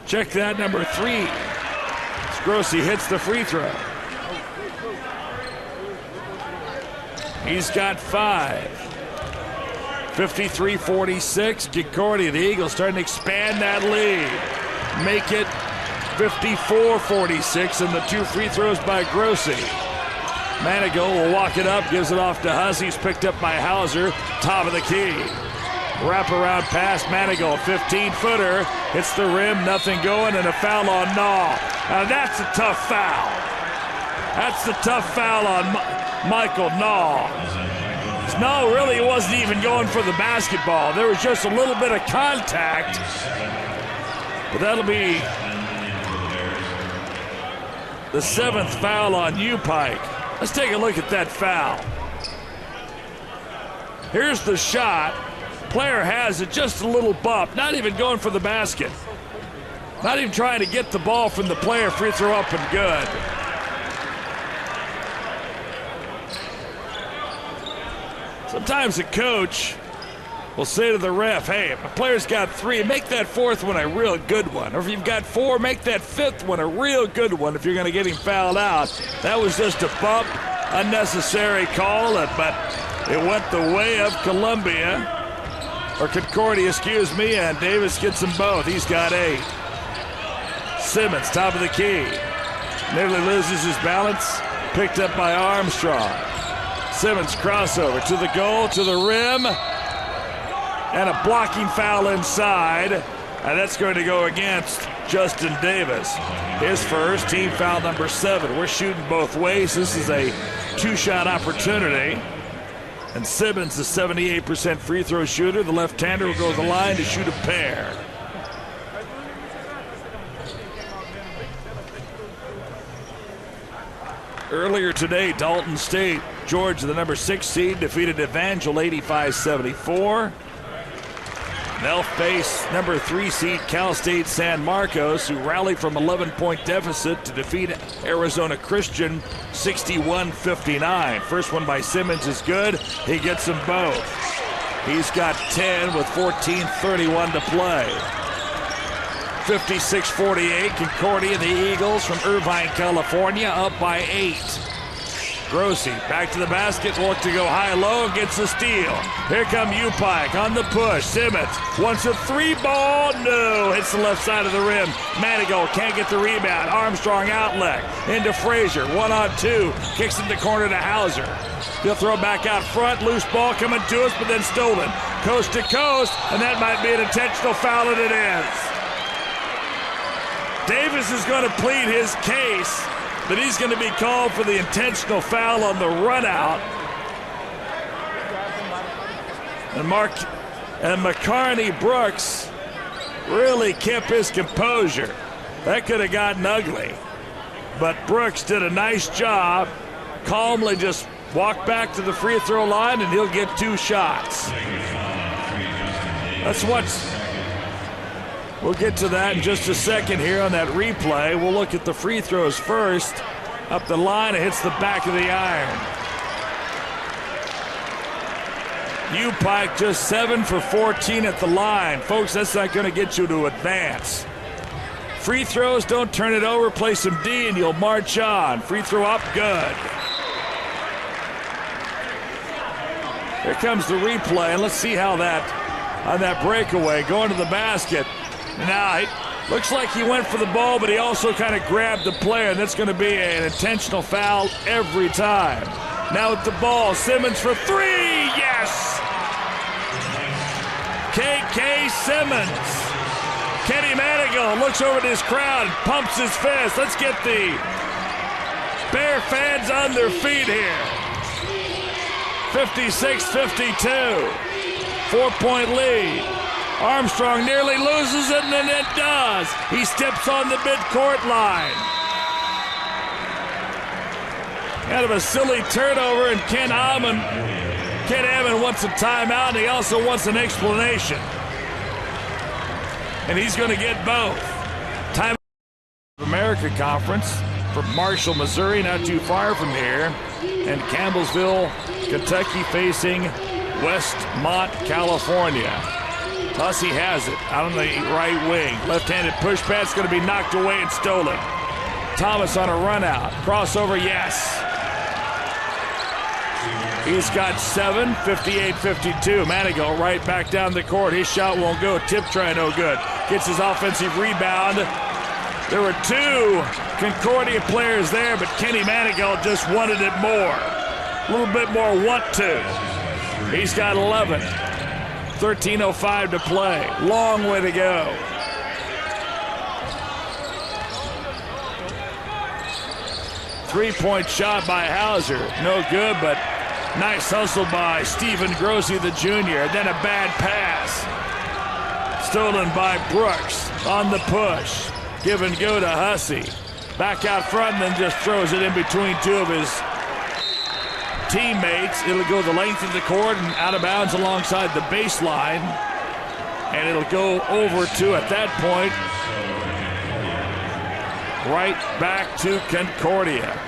Check that, number 3. As Grossi hits the free throw. He's got 5. 53-46, Concordia. The Eagles starting to expand that lead. Make it 54-46, and the 2 free throws by Grossi. Manigault will walk it up, gives it off to Huss. He's picked up by Hauser, top of the key. Wraparound pass, Manigault, 15-footer, hits the rim, nothing going, and a foul on Nall. Now that's a tough foul. That's the tough foul on Michael Nall. Nall really wasn't even going for the basketball. There was just a little bit of contact. But that'll be the 7th foul on Pike. Let's take a look at that foul. Here's the shot. Player has it, just a little bump. Not even going for the basket. Not even trying to get the ball from the player. Free throw up and good. Sometimes a coach will say to the ref, hey, if a player's got 3, make that 4th one a real good one. Or if you've got 4, make that 5th one a real good one if you're going to get him fouled out. That was just a bump, unnecessary call, but it went the way of Concordia, and Davis gets them both. He's got 8. Simmons, top of the key. Nearly loses his balance, picked up by Armstrong. Simmons crossover to the goal, to the rim, and a blocking foul inside, and that's going to go against Justin Davis. His first, team foul number 7. We're shooting both ways. This is a 2-shot opportunity, and Simmons, the 78% free throw shooter, the left-hander, will go to the line to shoot a pair. Earlier today, Dalton State, Georgia, the number 6 seed, defeated Evangel 85-74. They'll face number 3 seed Cal State San Marcos, who rallied from 11-point deficit to defeat Arizona Christian 61-59. First one by Simmons is good. He gets them both. He's got 10 with 14:31 to play. 56-48, Concordia, the Eagles from Irvine, California, up by 8. Grossi back to the basket, look to go high-low, gets the steal. Here come Pike on the push. Simmons wants a 3-ball, no, hits the left side of the rim. Manigault can't get the rebound. Armstrong outlet into Frazier, 1-on-2, kicks in the corner to Hauser. He'll throw back out front, loose ball coming to us, but then stolen. Coast to coast, and that might be an intentional foul, and it is. Davis is going to plead his case, but he's going to be called for the intentional foul on the run out. And McCarney Brooks really kept his composure. That could have gotten ugly. But Brooks did a nice job, calmly just walked back to the free throw line, and he'll get 2 shots. That's what's... We'll get to that in just a second here on that replay. We'll look at the free throws first. Up the line, it hits the back of the iron. Pike just 7 for 14 at the line. Folks, that's not going to get you to advance. Free throws, don't turn it over, play some D and you'll march on. Free throw up, good. Here comes the replay, and let's see how that, on that breakaway, going to the basket. Now, it looks like he went for the ball, but he also kind of grabbed the player, and that's going to be an intentional foul every time. Now with the ball, Simmons for 3, yes! K.K. Simmons. Kenny Manigault looks over at his crowd, pumps his fist. Let's get the Bear fans on their feet here. 56-52, 4-point lead. Armstrong nearly loses it, and then it does. He steps on the midcourt line. Kind of a silly turnover, and Ken Ammon wants a timeout, and he also wants an explanation. And he's going to get both. Time America Conference from Marshall, Missouri, not too far from here, and Campbellsville, Kentucky, facing Westmont, California. Hussey has it out on the right wing. Left-handed push pass going to be knocked away and stolen. Thomas on a run out. Crossover, yes. He's got 7, 58-52. Manigault right back down the court. His shot won't go. Tip try no good. Gets his offensive rebound. There were two Concordia players there, but Kenny Manigault just wanted it more. A little bit more want to. He's got 11. 13:05 to play. Long way to go. Three-point shot by Hauser. No good, but nice hustle by Stephen Grossi, the junior. And then a bad pass. Stolen by Brooks on the push. Give and go to Hussey. Back out front and then just throws it in between two of his teammates. It'll go the length of the court and out of bounds alongside the baseline. And it'll go over to, at that point, right back to Concordia.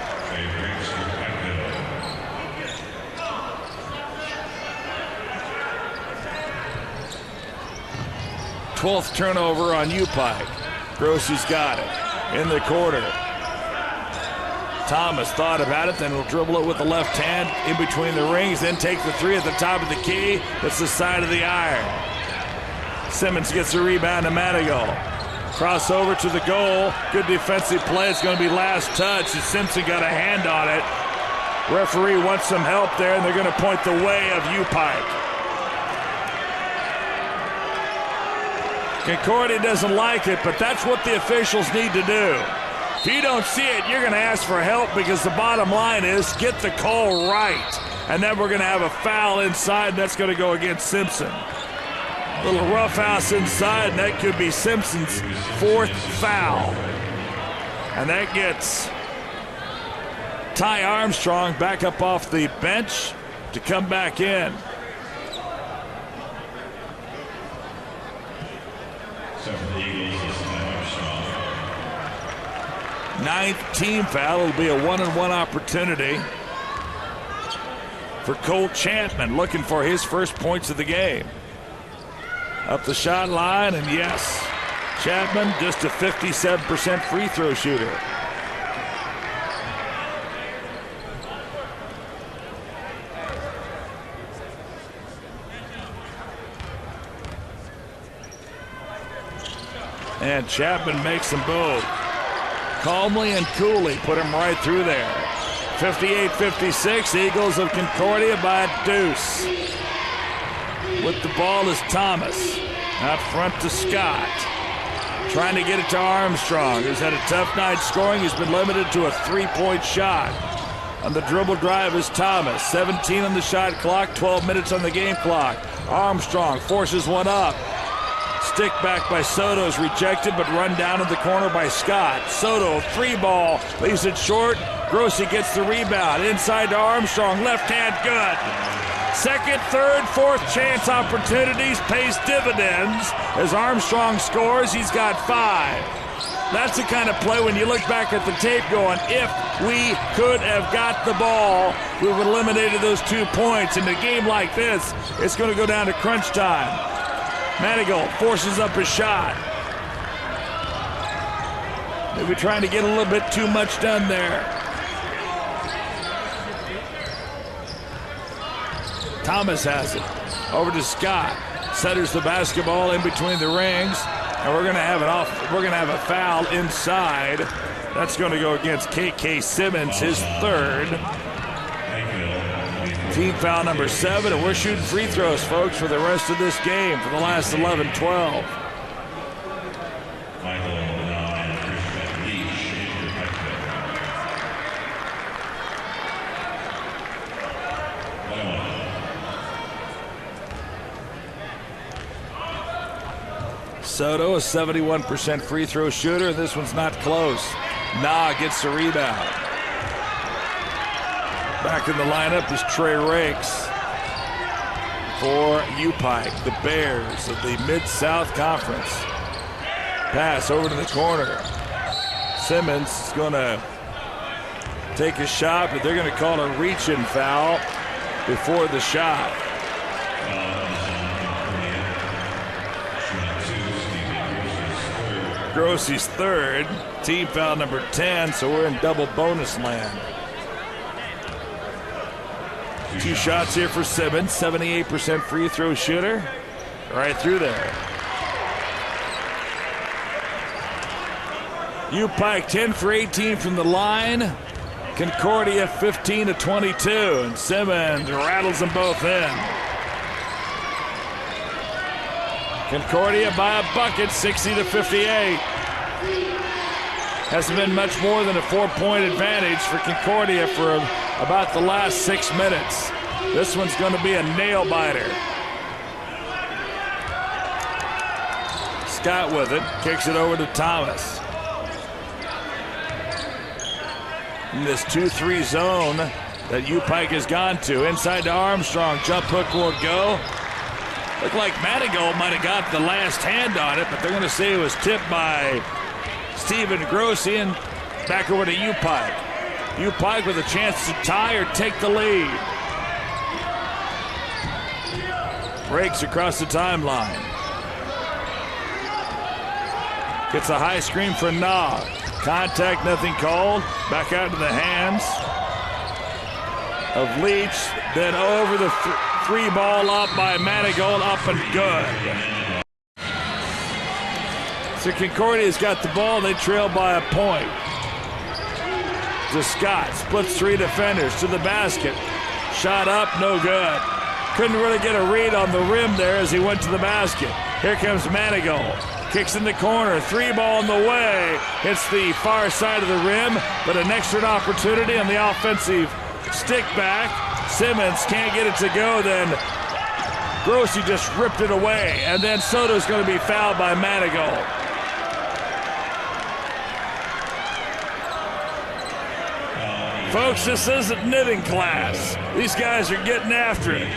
Twelfth turnover on U-Pike. Grossi's got it in the quarter. Thomas thought about it, then will dribble it with the left hand in between the rings, then take the three at the top of the key. That's the side of the iron. Simmons gets a rebound to Manigault. Crossover to the goal. Good defensive play. It's going to be last touch. And Simpson got a hand on it. Referee wants some help there, and they're going to point the way of U-Pike. Concordia doesn't like it, but that's what the officials need to do. If you don't see it, you're going to ask for help, because the bottom line is get the call right. And then we're going to have a foul inside, and that's going to go against Simpson. Little roughhouse inside, and that could be Simpson's fourth foul. And that gets Ty Armstrong back up off the bench to come back in. Ninth team foul. It'll be a one-and-one opportunity for Cole Chapman, looking for his first points of the game. Up the shot line, and yes, Chapman just a 57% free throw shooter. And Chapman makes them both. Calmly and coolly put him right through there. 58-56, Eagles of Concordia by a deuce. With the ball is Thomas. Out front to Scott. Trying to get it to Armstrong, who's had a tough night scoring. He's been limited to a three-point shot. On the dribble drive is Thomas. 17 on the shot clock, 12 minutes on the game clock. Armstrong forces one up. Stick back by Soto is rejected, but run down in the corner by Scott. Soto, three ball, leaves it short. Grossi gets the rebound. Inside to Armstrong, left hand good. Second, third, fourth chance opportunities, pays dividends as Armstrong scores. He's got 5. That's the kind of play when you look back at the tape going, if we could have got the ball, we would have eliminated those 2 points. In a game like this, it's going to go down to crunch time. Manigault forces up a shot. Maybe trying to get a little bit too much done there. Thomas has it. Over to Scott. Centers the basketball in between the rings. And we're going to have a foul inside. That's going to go against K.K. Simmons, his third. Team foul number 7, and we're shooting free throws, folks, for the rest of this game for the last 11-12. Soto, a 71% free throw shooter. This one's not close. Nah gets the rebound. Back in the lineup is Trey Rakes for U-Pike, the Bears of the Mid-South Conference. Pass over to the corner. Simmons is going to take a shot, but they're going to call a reach-in foul before the shot. Grossi's third, team foul number 10, so we're in double bonus land. 2 shots here for Simmons, 78% free throw shooter. Right through there. U Pike 10 for 18 from the line. Concordia 15 to 22, and Simmons rattles them both in. Concordia by a bucket, 60 to 58. Hasn't been much more than a 4-point advantage for Concordia for about the last 6 minutes. This one's going to be a nail-biter. Scott with it, kicks it over to Thomas. In this 2-3 zone that U Pike has gone to. Inside to Armstrong, jump hook won't go. Looked like Manigault might have got the last hand on it, but they're going to say it was tipped by Stephen Grossi, and back over to U Pike. U Pike with a chance to tie or take the lead. Breaks across the timeline. Gets a high screen for Nah. Contact, nothing called. Back out to the hands of Leach. Then over the three ball up by Manigault, up and good. So Concordia's got the ball. They trail by a point. To Scott. Splits three defenders to the basket. Shot up, no good. Couldn't really get a read on the rim there as he went to the basket. Here comes Manigault. Kicks in the corner, three ball in the way. Hits the far side of the rim, but an extra opportunity on the offensive stick back. Simmons can't get it to go, then Grossi just ripped it away, and then Soto's going to be fouled by Manigault. Folks, this isn't knitting class. These guys are getting after it.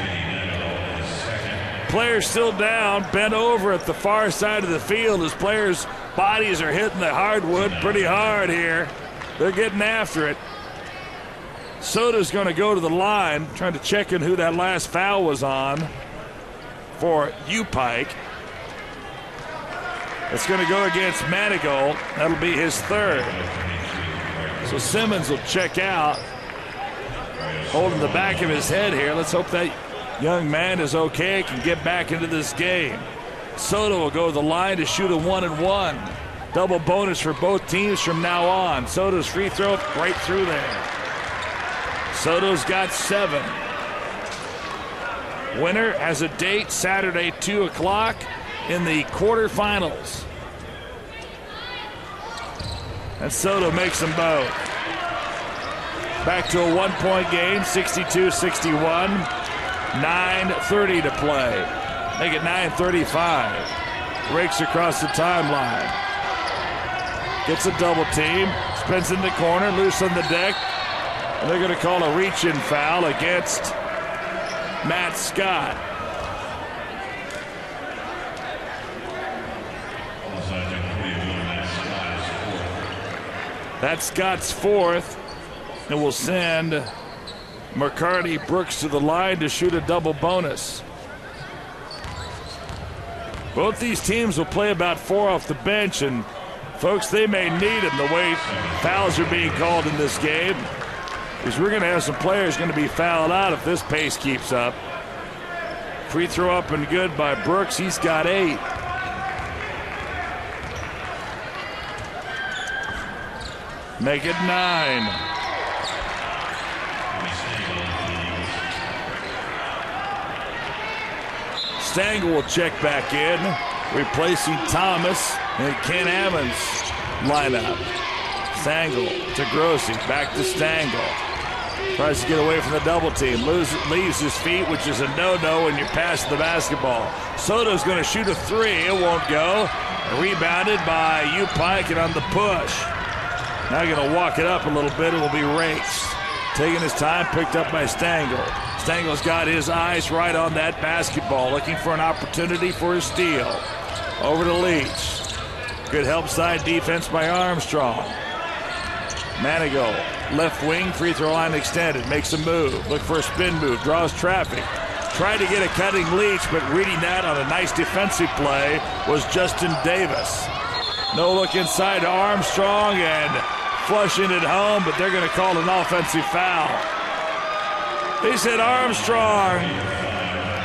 Players still down, bent over at the far side of the field as players' bodies are hitting the hardwood pretty hard here. They're getting after it. Soto's going to go to the line, trying to check in who that last foul was on for U Pike. It's going to go against Manigault. That'll be his third. So Simmons will check out, holding the back of his head here. Let's hope that young man is okay, can get back into this game. Soto will go to the line to shoot a 1-and-1. Double bonus for both teams from now on. Soto's free throw right through there. Soto's got 7. Winner has a date Saturday, 2 o'clock in the quarterfinals. And Soto makes them both. Back to a 1-point game, 62-61. 9:30 to play. Make it 9:35. Rakes across the timeline. Gets a double team. Spins in the corner, loose on the deck. And they're going to call a reach-in foul against Matt Scott. That's Scott's fourth. And will send McCarty Brooks to the line to shoot a double bonus. Both these teams will play about 4 off the bench, and folks, they may need them the way fouls are being called in this game, because we're going to have some players going to be fouled out if this pace keeps up. Free throw up and good by Brooks. He's got 8. Make it 9. Stangl will check back in, replacing Thomas in Ken Ammons' lineup. Stangl to Grossi, back to Stangl. Tries to get away from the double team, leaves his feet, which is a no-no when you're passing the basketball. Soto's going to shoot a 3, it won't go. Rebounded by U Pike and on the push. Now going to walk it up a little bit, it will be Rakes. Taking his time, picked up by Stangl. Stangel's got his eyes right on that basketball, looking for an opportunity for a steal. Over to Leach. Good help side defense by Armstrong. Manigault, left wing, free throw line extended, makes a move. Look for a spin move, draws traffic. Tried to get a cutting Leach, but reading that on a nice defensive play was Justin Davis. No look inside to Armstrong and flushing it home, but they're going to call an offensive foul. They said Armstrong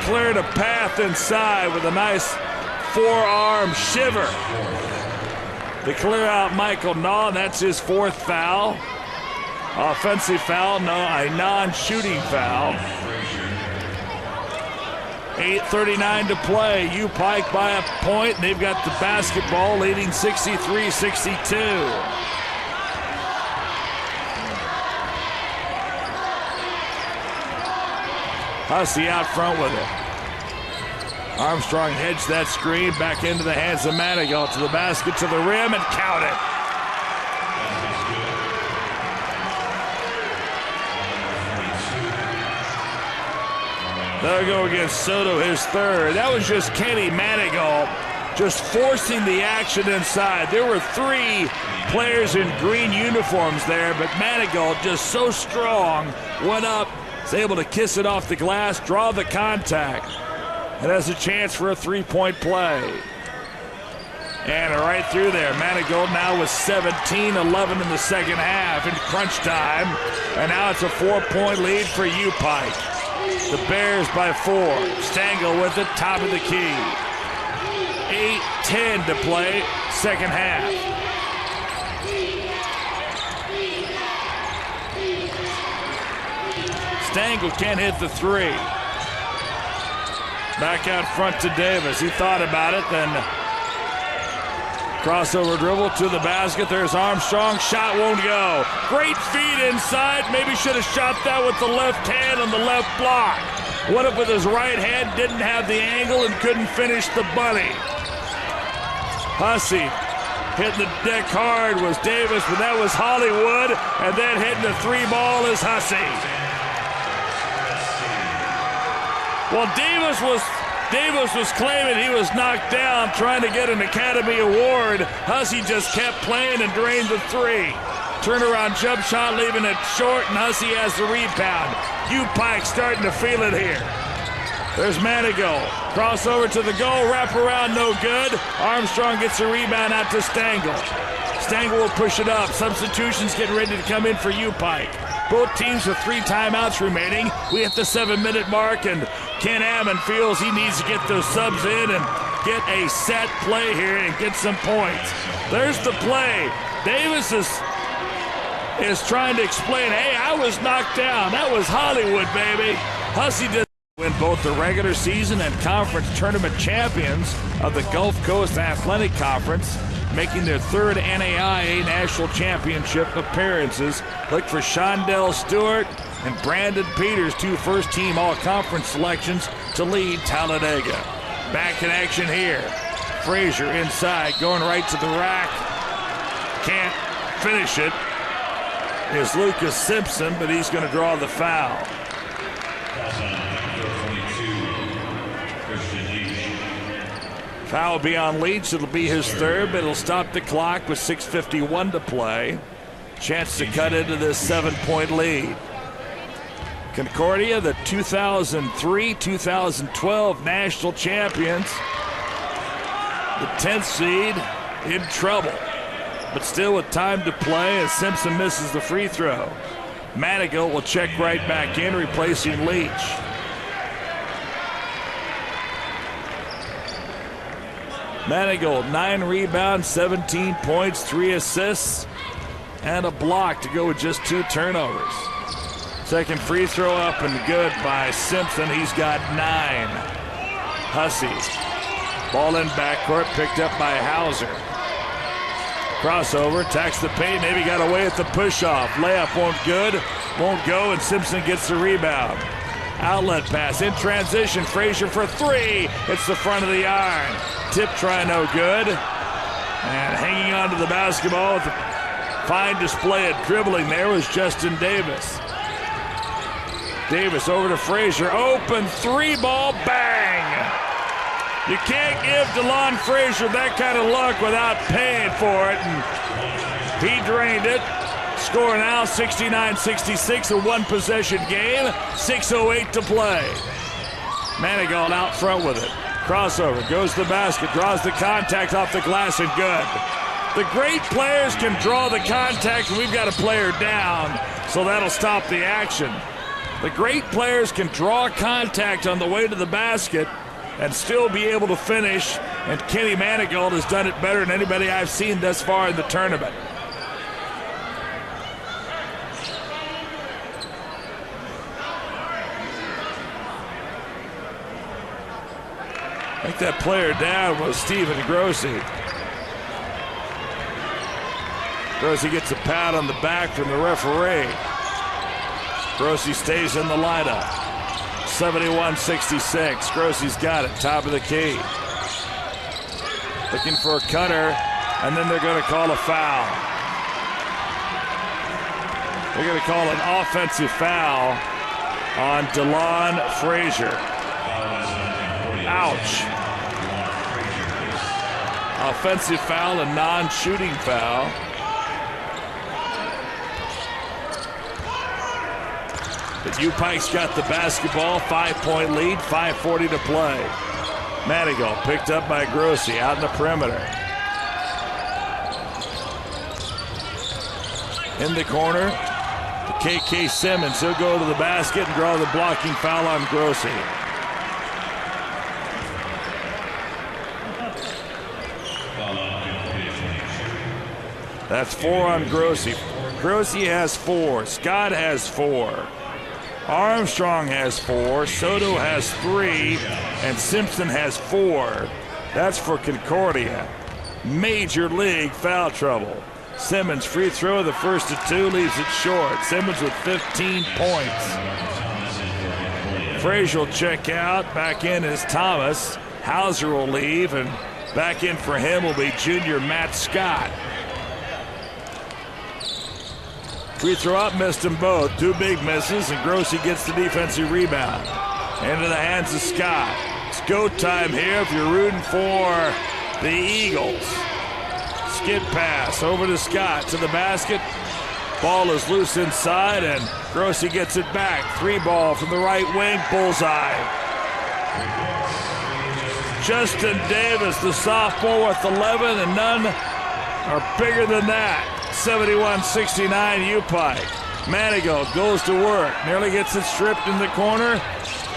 cleared a path inside with a nice forearm shiver. They clear out Michael Naw, and that's his 4th foul. Offensive foul, no, a non-shooting foul. 8:39 to play. U Pike by a point, and they've got the basketball leading 63-62. Hussey out front with it. Armstrong hedged that screen back into the hands of Manigault, to the basket, to the rim, and count it. They'll go against Soto, his 3rd. That was just Kenny Manigault just forcing the action inside. There were 3 players in green uniforms there, but Manigault, just so strong, went up, was able to kiss it off the glass, draw the contact, and has a chance for a 3-point play. And right through there, Manigault now with 17-11 in the second half in crunch time, and now it's a 4-point lead for U Pike. The Bears by 4. Stengel with it, top of the key. 8:10 to play, second half. Stengel can't hit the 3. Back out front to Davis. He thought about it, then crossover dribble to the basket. There's Armstrong. Shot won't go. Great feed inside. Maybe should have shot that with the left hand on the left block. Went up with his right hand, didn't have the angle, and couldn't finish the bunny. Hussey hitting the deck hard was Davis, but that was Hollywood, and then hitting the 3 ball is Hussey. Well, Davis was claiming he was knocked down trying to get an Academy Award. Hussey just kept playing and drained the 3. Turnaround jump shot, leaving it short, and Hussey has the rebound. U Pike starting to feel it here. There's Manigault. Crossover to the goal, wrap around, no good. Armstrong gets a rebound out to Stengel. Stengel will push it up. Substitutions getting ready to come in for U Pike. Both teams with 3 timeouts remaining. We hit the 7-minute mark, and Ken Ammon feels he needs to get those subs in and get a set play here and get some points. There's the play. Davis is trying to explain, hey, I was knocked down. That was Hollywood, baby. Hussey did win both the regular season and conference tournament champions of the Gulf Coast Athletic Conference, making their 3rd NAIA National Championship appearances. Look for Shondell Stewart and Brandon Peters, 2 first-team all-conference selections to lead Talladega. Back in action here. Frazier inside, going right to the rack. Can't finish it. Is Lucas Simpson, but he's going to draw the foul. Foul will be on Leach. It'll be his 3rd, but it'll stop the clock with 6:51 to play. Chance to cut into this 7-point lead. Concordia, the 2003-2012 national champions. The 10th seed in trouble, but still with time to play as Simpson misses the free throw. Manigault will check right back in, replacing Leach. Manigault, 9 rebounds, 17 points, 3 assists, and a block to go with just 2 turnovers. Second free throw up and good by Simpson. He's got 9. Hussey, ball in backcourt, picked up by Hauser. Crossover, attacks the paint, maybe got away at the push-off. Layup won't go, and Simpson gets the rebound. Outlet pass in transition, Frazier for 3. It's the front of the iron. Tip try no good. And hanging on to the basketball with a fine display of dribbling there was Justin Davis. Davis over to Frazier, open 3 ball, bang! You can't give DeLon Frazier that kind of luck without paying for it. And he drained it. Score now 69-66, a 1-possession game. 6:08 to play. Manigault out front with it. Crossover, goes to the basket, draws the contact off the glass, and good. The great players can draw the contact, and we've got a player down, so that'll stop the action. The great players can draw contact on the way to the basket, and still be able to finish. And Kenny Manigault has done it better than anybody I've seen thus far in the tournament. I think that player down was Stephen Grossi. Grossi gets a pat on the back from the referee. Grossi stays in the lineup. 71-66. Grossi's got it, top of the key. Looking for a cutter, and then they're going to call a foul. They're going to call an offensive foul on DeLon Frazier. Ouch. Offensive foul, a non-shooting foul. But UPike's got the basketball, 5-point lead, 5:40 to play. Manigault picked up by Grossi out in the perimeter. In the corner, KK Simmons. He'll go to the basket and draw the blocking foul on Grossi. That's 4 on Grossi. Grossi has 4. Scott has 4. Armstrong has 4. Soto has 3. And Simpson has 4. That's for Concordia. Major league foul trouble. Simmons free throw, the first of 2, leaves it short. Simmons with 15 points. Frazier will check out. Back in is Thomas. Hauser will leave, and back in for him will be junior Matt Scott. Free throw up, missed them both. 2 big misses, and Grossi gets the defensive rebound. Into the hands of Scott. It's go time here if you're rooting for the Eagles. Skid pass over to Scott to the basket. Ball is loose inside, and Grossi gets it back. 3 ball from the right wing, bullseye. Justin Davis, the sophomore, with 11, and none are bigger than that. 71-69 UPike. Manigault goes to work. Nearly gets it stripped in the corner.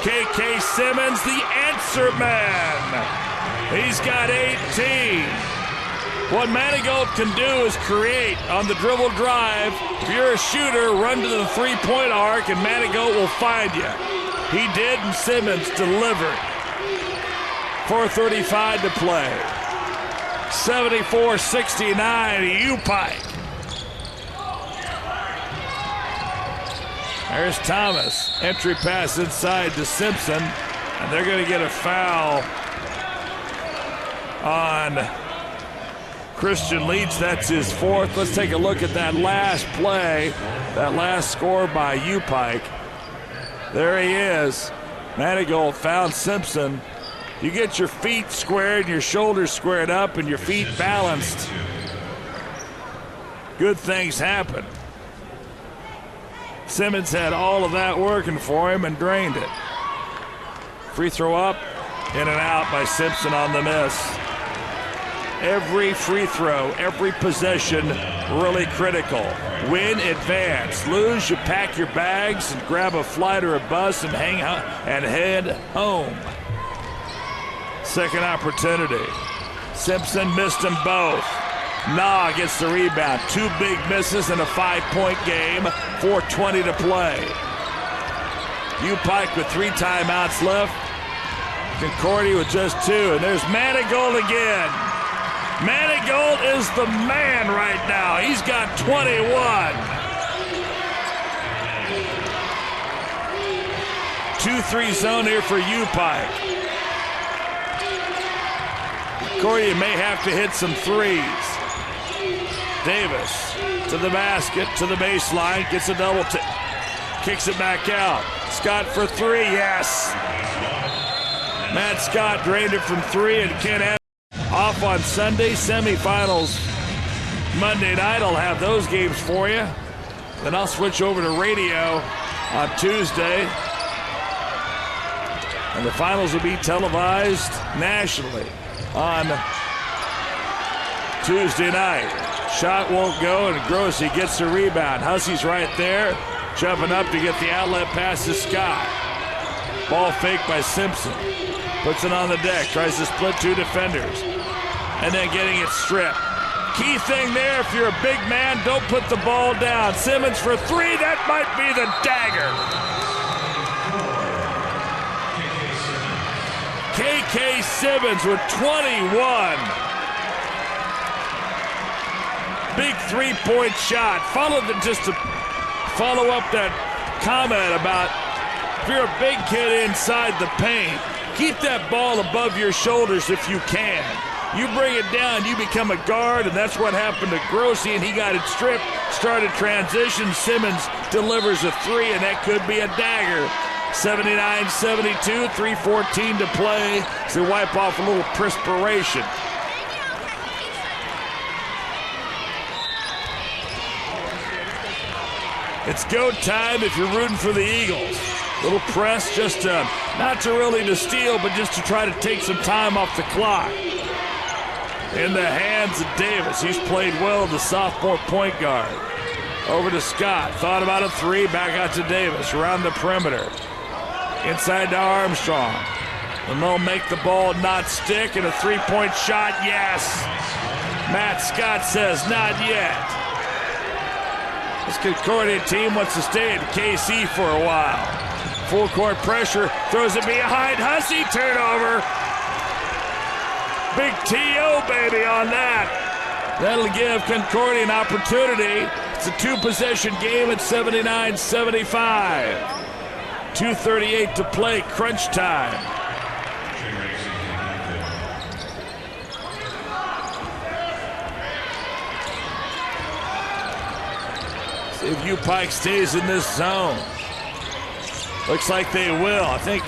KK Simmons, the answer man. He's got 18. What Manigault can do is create on the dribble drive. If you're a shooter, run to the 3-point arc, and Manigault will find you. He did, and Simmons delivered. 4:35 to play. 74-69 UPike. There's Thomas. Entry pass inside to Simpson. And they're going to get a foul on Christian Leach. That's his 4th. Let's take a look at that last play, that last score by UPike. There he is. Manigault found Simpson. You get your feet squared and your shoulders squared up and your feet balanced. Good things happen. Simmons had all of that working for him and drained it. Free throw up, in and out by Simpson on the miss. Every free throw, every possession, really critical. Win, advance. Lose, you pack your bags and grab a flight or a bus and hang out and head home. Second opportunity. Simpson missed them both. Nah gets the rebound. 2 big misses in a 5-point game. 4:20 to play. UPike with 3 timeouts left. Concordia with just 2. And there's Manigault again. Manigault is the man right now. He's got 21. 2-3 zone here for UPike. Concordia may have to hit some threes. Davis to the basket, to the baseline, gets a double tip, kicks it back out. Scott for 3, yes. Matt Scott drained it from 3, and Ken Adams off on Sunday. Semifinals Monday night. I'll have those games for you. Then I'll switch over to radio on Tuesday. And the finals will be televised nationally on Tuesday night. Shot won't go, and Grossi gets the rebound. Hussey's right there, jumping up to get the outlet pass to Scott. Ball fake by Simpson. Puts it on the deck. Tries to split two defenders. And then getting it stripped. Key thing there, if you're a big man, don't put the ball down. Simmons for three. That might be the dagger. K.K. Simmons with 21. Big three-point shot. Just to follow up that comment about if you're a big kid inside the paint, keep that ball above your shoulders if you can. You bring it down, you become a guard, and that's what happened to Grossi, and he got it stripped, started transition. Simmons delivers a three, and that could be a dagger. 79-72, 3:14 to play. So wipe off a little perspiration. It's go time if you're rooting for the Eagles. Little press just not to really to steal, but just to try to take some time off the clock. In the hands of Davis. He's played well, the sophomore point guard. Over to Scott. Thought about a three. Back out to Davis. Around the perimeter. Inside to Armstrong. And they'll make the ball not stick. And a three-point shot, yes. Matt Scott says not yet. This Concordia team wants to stay at KC for a while. Full court pressure. Throws it behind. Hussey, turnover. Big T.O. baby on that. That'll give Concordia an opportunity. It's a two-possession game at 79-75. 2:38 to play, crunch time. See if UPike stays in this zone. Looks like they will. I think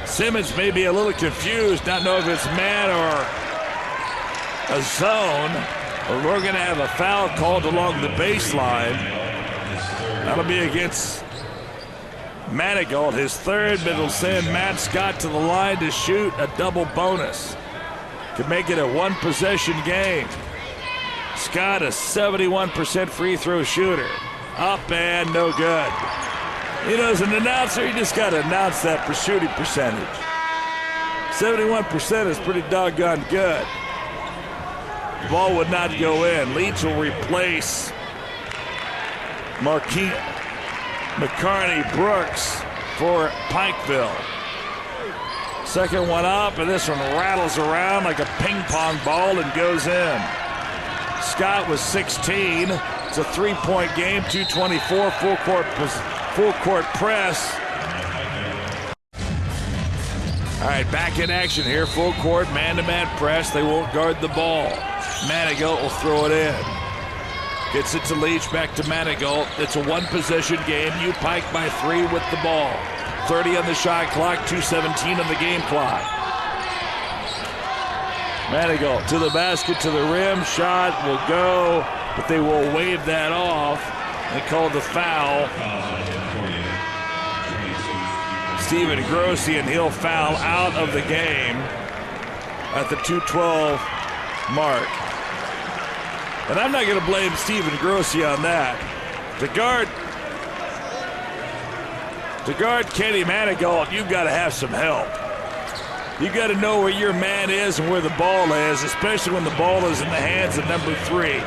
Simmons may be a little confused, not know if it's man or a zone, but we're going to have a foul called along the baseline. That'll be against Manigault, his third, but it'll send Matt Scott to the line to shoot a double bonus. Could make it a one-possession game. Scott, a 71% free throw shooter. Up and no good. You know, as an announcer, you just got to announce that for shooting percentage. 71% is pretty doggone good. The ball would not go in. Leach will replace McCarney Brooks for Pikeville. Second one up, and this one rattles around like a ping pong ball and goes in. Scott was 16. It's a three-point game, 2:24, full court press. All right, back in action here. Full court, man-to-man press. They won't guard the ball. Manigault will throw it in. Gets it to Leach, back to Manigault. It's a one-possession game. UPike by three with the ball. 30 on the shot clock, 2:17 on the game clock. Manigault to the basket, to the rim. Shot will go, but they will wave that off. They call the foul. Stephen Grossi, and he'll foul out of the game at the 2:12 mark. And I'm not going to blame Stephen Grossi on that. To guard Kenny Manigault, you've got to have some help. You've got to know where your man is and where the ball is, especially when the ball is in the hands of number 3.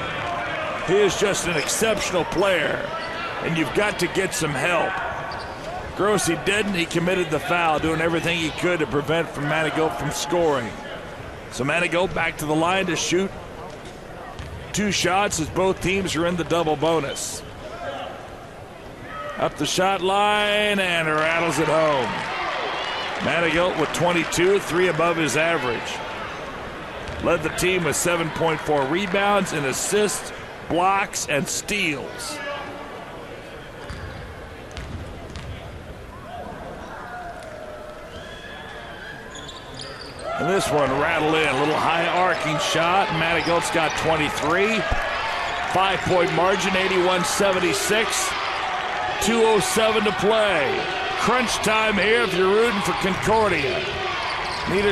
He is just an exceptional player, and you've got to get some help. Grossi didn't. He committed the foul, doing everything he could to prevent Manigault from scoring. So Manigault back to the line to shoot 2 shots as both teams are in the double bonus. Up the shot line and rattles it home. Manigault with 22, 3 above his average. Led the team with 7.4 rebounds and assists, blocks, and steals. And this one rattled in. A little high arcing shot. Manigault's got 23. 5-point margin, 81-76. 2:07 to play. Crunch time here if you're rooting for Concordia. Need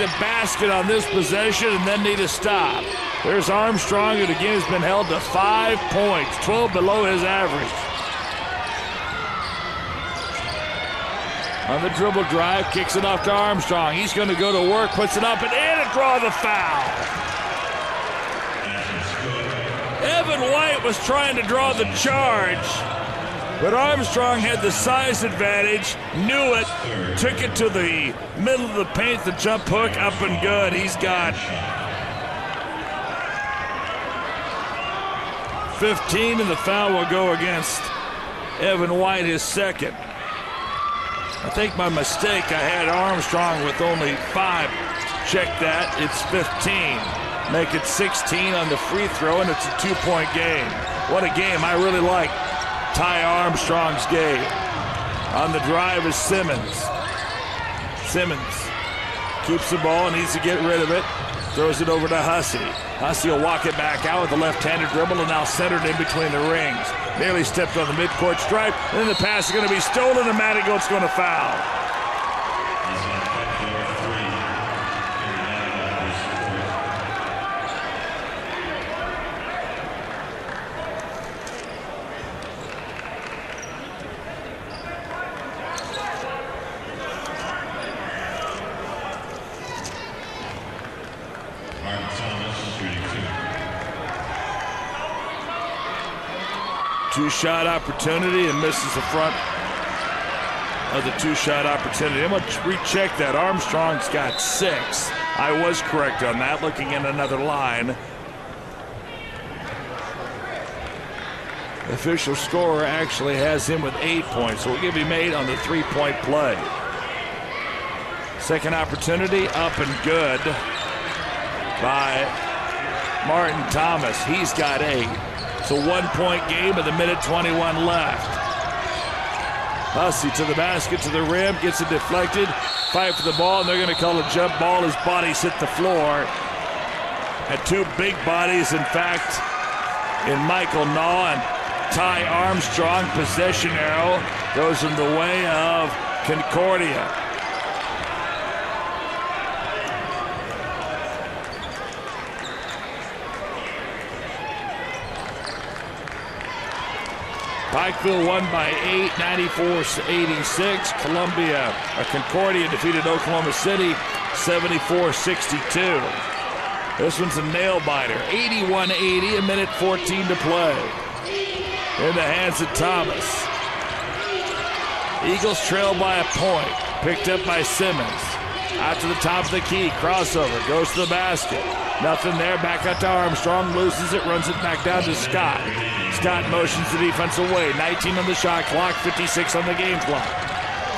a basket on this possession and then need a stop. There's Armstrong, who again has been held to 5 points, 12 below his average. On the dribble drive, kicks it off to Armstrong. He's going to go to work, puts it up and in and draw the foul. Evan White was trying to draw the charge, but Armstrong had the size advantage, knew it, took it to the middle of the paint, the jump hook, up and good. He's got 15, and the foul will go against Evan White, his second. I think my mistake, I had Armstrong with only 5. Check that, it's 15. Make it 16 on the free throw, and it's a 2-point game. What a game, I really like Ty Armstrong's game. On the drive is Simmons. Simmons keeps the ball, needs to get rid of it. Throws it over to Hussey. Hussey will walk it back out with a left-handed dribble and now centered in between the rings. Nearly stepped on the midcourt stripe. And then the pass is going to be stolen and Madigold's going to foul. Two-shot opportunity and misses the front of the two-shot opportunity. I'm going to recheck that. Armstrong's got 6. I was correct on that, looking in another line. The official scorer actually has him with 8 points, so we'll give him 8 on the 3-point play. Second opportunity, up and good by Martin Thomas. He's got 8. It's a 1-point game with a minute 21 left. Hussey to the basket, to the rim, gets it deflected. Fight for the ball, and they're going to call a jump ball. His body's hit the floor. And 2 big bodies, in fact, in Michael Naw and Ty Armstrong. Possession arrow goes in the way of Concordia. Pikeville won by 8, 94-86. Concordia defeated Oklahoma City 74-62. This one's a nail-biter. 81-80, a minute 14 to play. In the hands of Thomas. Eagles trail by a point. Picked up by Simmons. Out to the top of the key. Crossover. Goes to the basket. Nothing there. Back out to Armstrong. Loses it. Runs it back down to Scott. Scott motions the defense away. 19 on the shot clock. 56 on the game clock.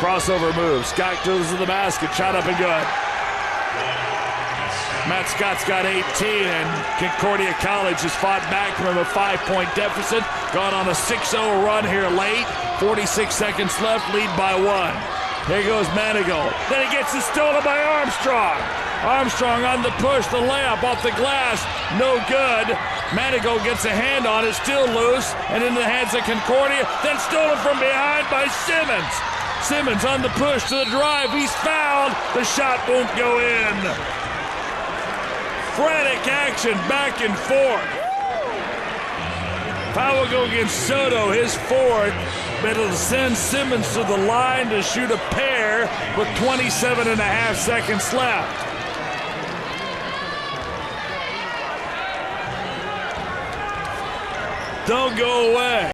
Crossover move. Scott goes to the basket. Shot up and good. Matt Scott's got 18, and Concordia College has fought back from a 5-point deficit. Gone on a 6-0 run here late. 46 seconds left. Lead by 1. Here goes Manigault. Then he gets it stolen by Armstrong. Armstrong on the push, the layup off the glass, no good. Manigault gets a hand on it, still loose, and into the hands of Concordia, then stolen from behind by Simmons. Simmons on the push to the drive, he's fouled, the shot won't go in. Frantic action back and forth. Foul will go against Soto, his 4th, but it'll send Simmons to the line to shoot a pair with 27.5 seconds left. Don't go away.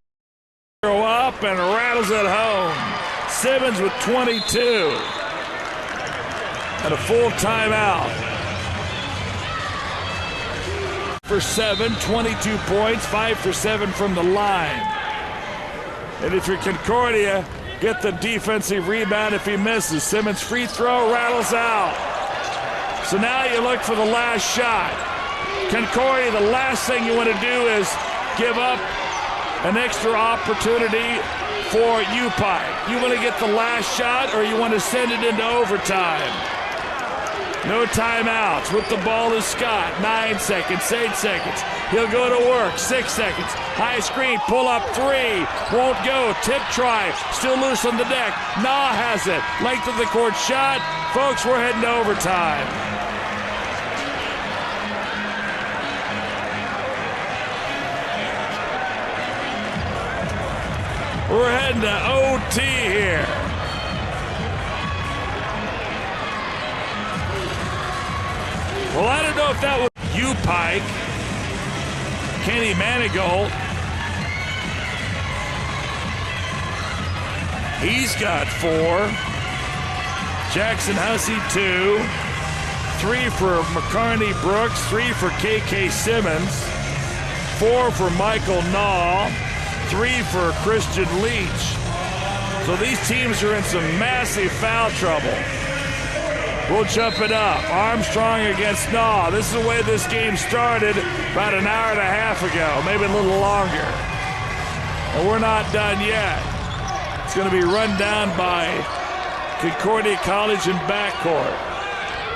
Throw up and rattles it home. Simmons with 22. And a full timeout. For 7, 22 points, 5 for 7 from the line. And if you're Concordia, get the defensive rebound if he misses. Simmons' free throw rattles out. So now you look for the last shot. Concordia, the last thing you want to do is give up an extra opportunity for UPike. You want to get the last shot or you want to send it into overtime. No timeouts. With the ball is Scott. 9 seconds, 8 seconds. He'll go to work. 6 seconds. High screen, pull up 3. Won't go. Tip try. Still loose on the deck. Nah has it. Length of the court shot. Folks, we're heading to overtime. We're heading to OT here. Well, I don't know if that was U Pike. Kenny Manigault. He's got 4. Jackson Hussey 2. 3 for McCarney Brooks. 3 for KK Simmons. 4 for Michael Naw. 3 for Christian Leach. So these teams are in some massive foul trouble. We'll jump it up. Armstrong against Naw. This is the way this game started about an hour and a half ago, maybe a little longer. And we're not done yet. It's going to be run down by Concordia College in backcourt.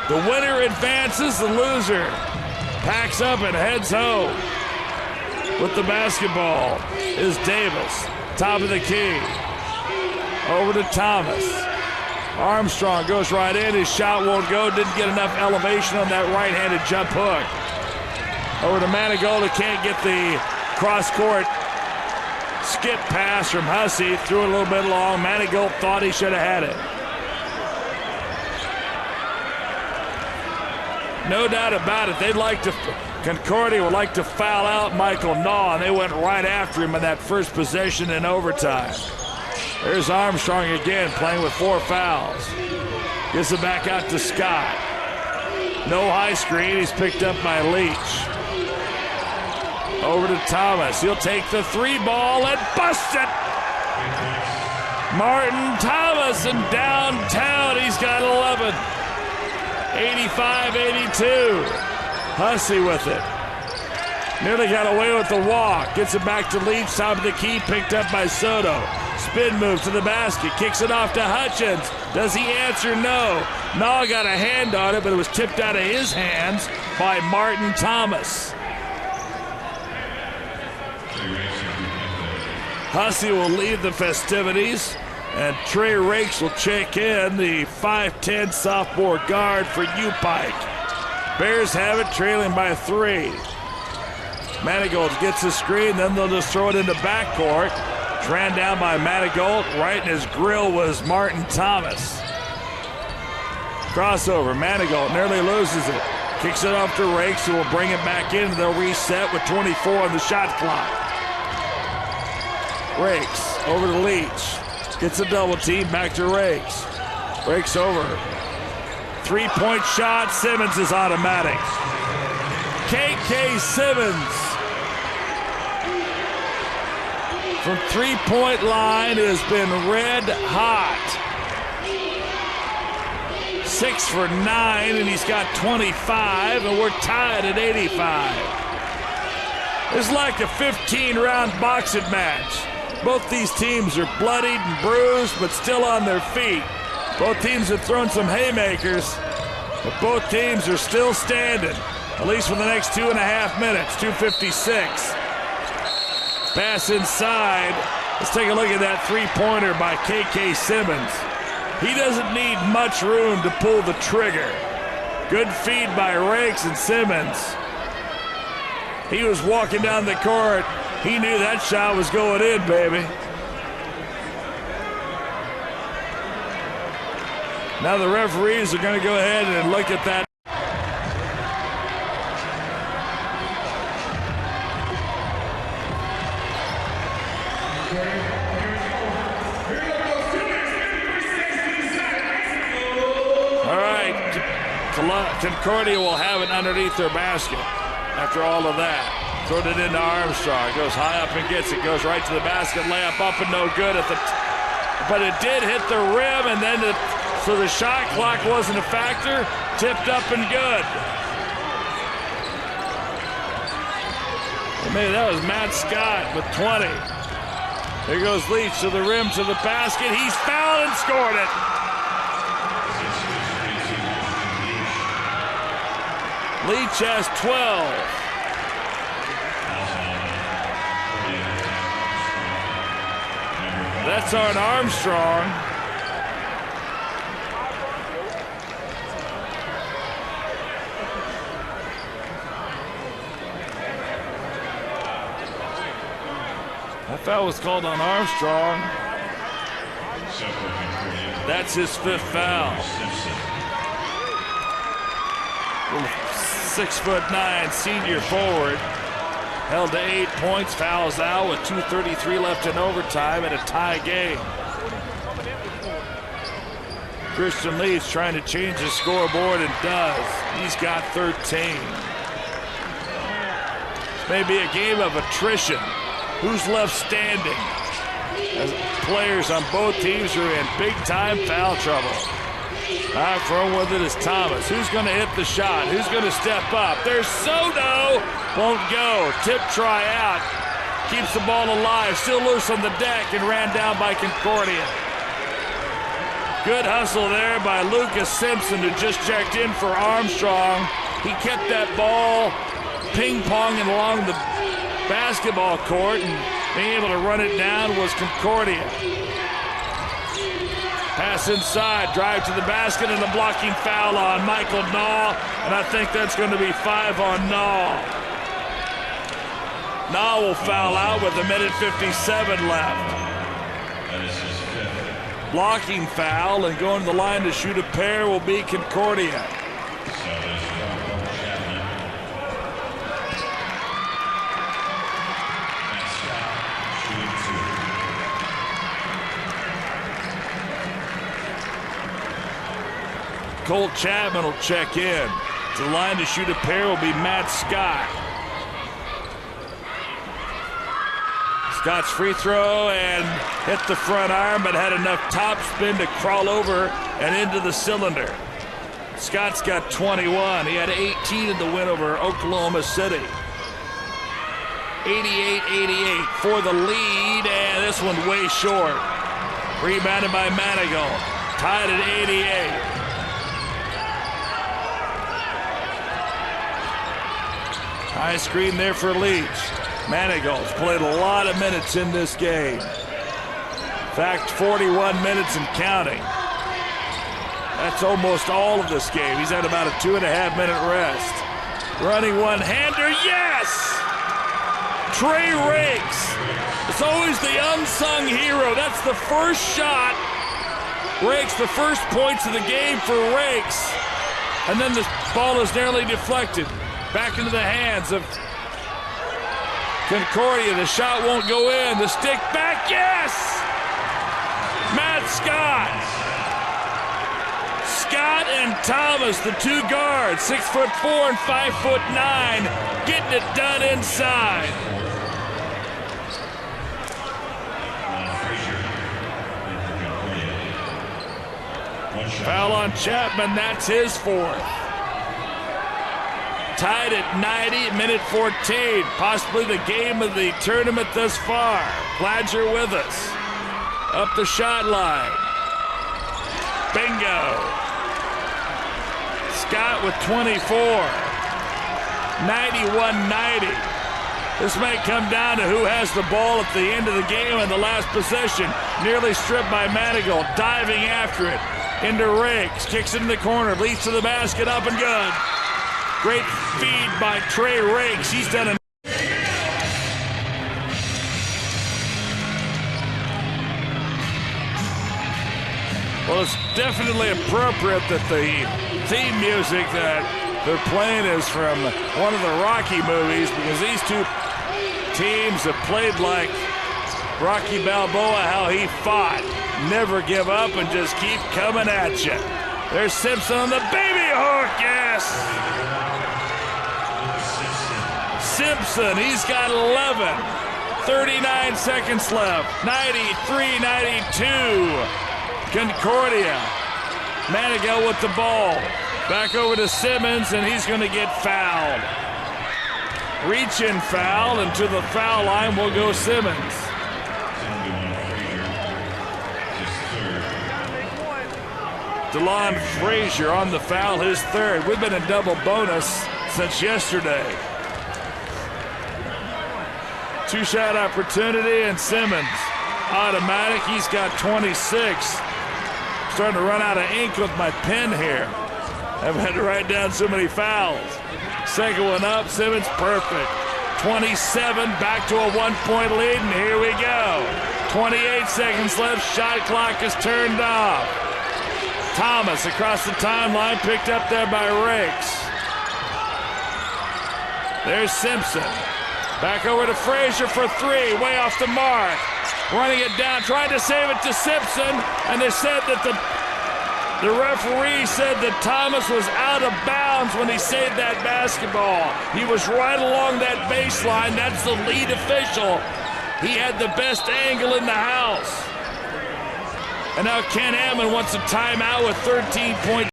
The winner advances, the loser packs up and heads home. With the basketball is Davis, top of the key. Over to Thomas. Armstrong goes right in. His shot won't go. Didn't get enough elevation on that right-handed jump hook. Over to Manigault, who can't get the cross-court skip pass from Hussey. Threw it a little bit long. Manigault thought he should have had it. No doubt about it. Concordia would like to foul out Michael Naw, and they went right after him in that first possession in overtime. There's Armstrong again, playing with 4 fouls. Gets it back out to Scott. No high screen. He's picked up by Leach. Over to Thomas. He'll take the 3 ball and bust it. Martin Thomas, and downtown he's got 11. 85-82. Hussey with it. Nearly got away with the walk. Gets it back to Leach, top of the key, picked up by Soto. Spin move to the basket, kicks it off to Hutchins. Does he answer? No. Naw got a hand on it, but it was tipped out of his hands by Martin Thomas. Hussey will leave the festivities, and Trey Rakes will check in, the 5'10 sophomore guard for U Pike. Bears have it, trailing by 3. Manigault gets the screen, then they'll just throw it into backcourt. Ran down by Manigault. Right in his grill was Martin Thomas. Crossover. Manigault nearly loses it. Kicks it off to Rakes, who will bring it back in. They'll reset with 24 on the shot clock. Rakes over to Leach. Gets a double team. Back to Rakes. Rakes over. 3-point shot. Simmons is automatic. KK Simmons from 3-point line has been red hot. 6 for 9, and he's got 25, and we're tied at 85. It's like a 15-round boxing match. Both these teams are bloodied and bruised, but still on their feet. Both teams have thrown some haymakers, but both teams are still standing, at least for the next 2.5 minutes. 2:56. Pass inside. Let's take a look at that 3-pointer by KK Simmons. He doesn't need much room to pull the trigger. Good feed by Rakes and Simmons. He was walking down the court. He knew that shot was going in, baby. Now the referees are going to go ahead and look at that. Concordia will have it underneath their basket after all of that. Throwed it into Armstrong. Goes high up and gets it. Goes right to the basket. Layup up and no good but it did hit the rim, and then so the shot clock wasn't a factor. Tipped up and good. Maybe that was Matt Scott with 20. Here goes Leach to the rim, to the basket. He's fouled and scored it. Leach has 12. That's on Armstrong. That foul was called on Armstrong. That's his 5th foul. 6'9" senior forward. Held to 8 points, fouls out with 2:33 left in overtime and a tie game. Christian Lee's trying to change the scoreboard and does. He's got 13. This may be a game of attrition. Who's left standing? As players on both teams are in big-time foul trouble. Out front with it is Thomas. Who's going to hit the shot? Who's going to step up? There's Soto. Won't go. Tip try out. Keeps the ball alive. Still loose on the deck and ran down by Concordia. Good hustle there by Lucas Simpson, who just checked in for Armstrong. He kept that ball ping-ponging along the basketball court, and being able to run it down was Concordia. Pass inside, drive to the basket, and a blocking foul on Michael Nall, and I think that's going to be 5 on Nall. Nall will foul out with 1:57 left. Blocking foul, and going to the line to shoot a pair will be Concordia. Colt Chapman will check in. The line to shoot a pair will be Matt Scott. Scott's free throw and hit the front arm, but had enough top spin to crawl over and into the cylinder. Scott's got 21. He had 18 in the win over Oklahoma City. 88-88 for the lead, and this one way short. Rebounded by Manigault. Tied at 88. High screen there for Leach. Manigault's played a lot of minutes in this game. In fact, 41 minutes and counting. That's almost all of this game. He's had about a 2.5-minute rest. Running one-hander, yes! Trey Rakes. It's always the unsung hero. That's the first shot. Rakes, the first points of the game for Rakes. And then the ball is nearly deflected. Back into the hands of Concordia. The shot won't go in. The stick back, yes! Matt Scott. Scott and Thomas, the two guards, 6'4" and 5'9", getting it done inside. Foul on Chapman, that's his fourth. Tied at 90, minute 14. Possibly the game of the tournament thus far. Glad you're with us. Up the shot line. Bingo. Scott with 24. 91-90. This may come down to who has the ball at the end of the game in the last possession. Nearly stripped by Manigault. Diving after it. Into Rakes. Kicks it in the corner. Leads to the basket. Up and good. Great feed by Trey Rakes. He's done a well, it's definitely appropriate that the theme music that they're playing is from one of the Rocky movies, because these two teams have played like Rocky Balboa, how he fought. Never give up and just keep coming at you. There's Simpson on the baby hook, yes! Simpson, he's got 11. 39 seconds left. 93-92. Concordia. Manigault with the ball. Back over to Simmons, and he's going to get fouled. Reach-in foul, and to the foul line will go Simmons. DeLon Frazier on the foul, his third. We've been in double bonus since yesterday. Two-shot opportunity, and Simmons automatic. He's got 26. Starting to run out of ink with my pen here. I've had to write down so many fouls. Second one up, Simmons, perfect. 27, back to a one-point lead, and here we go. 28 seconds left, shot clock is turned off. Thomas across the timeline, picked up there by Rakes. There's Simpson. Back over to Frazier for three, way off the mark. Running it down, trying to save it to Simpson, and they said that the referee said that Thomas was out of bounds when he saved that basketball. He was right along that baseline. That's the lead official. He had the best angle in the house. And now Ken Hammond wants a timeout with 13 points.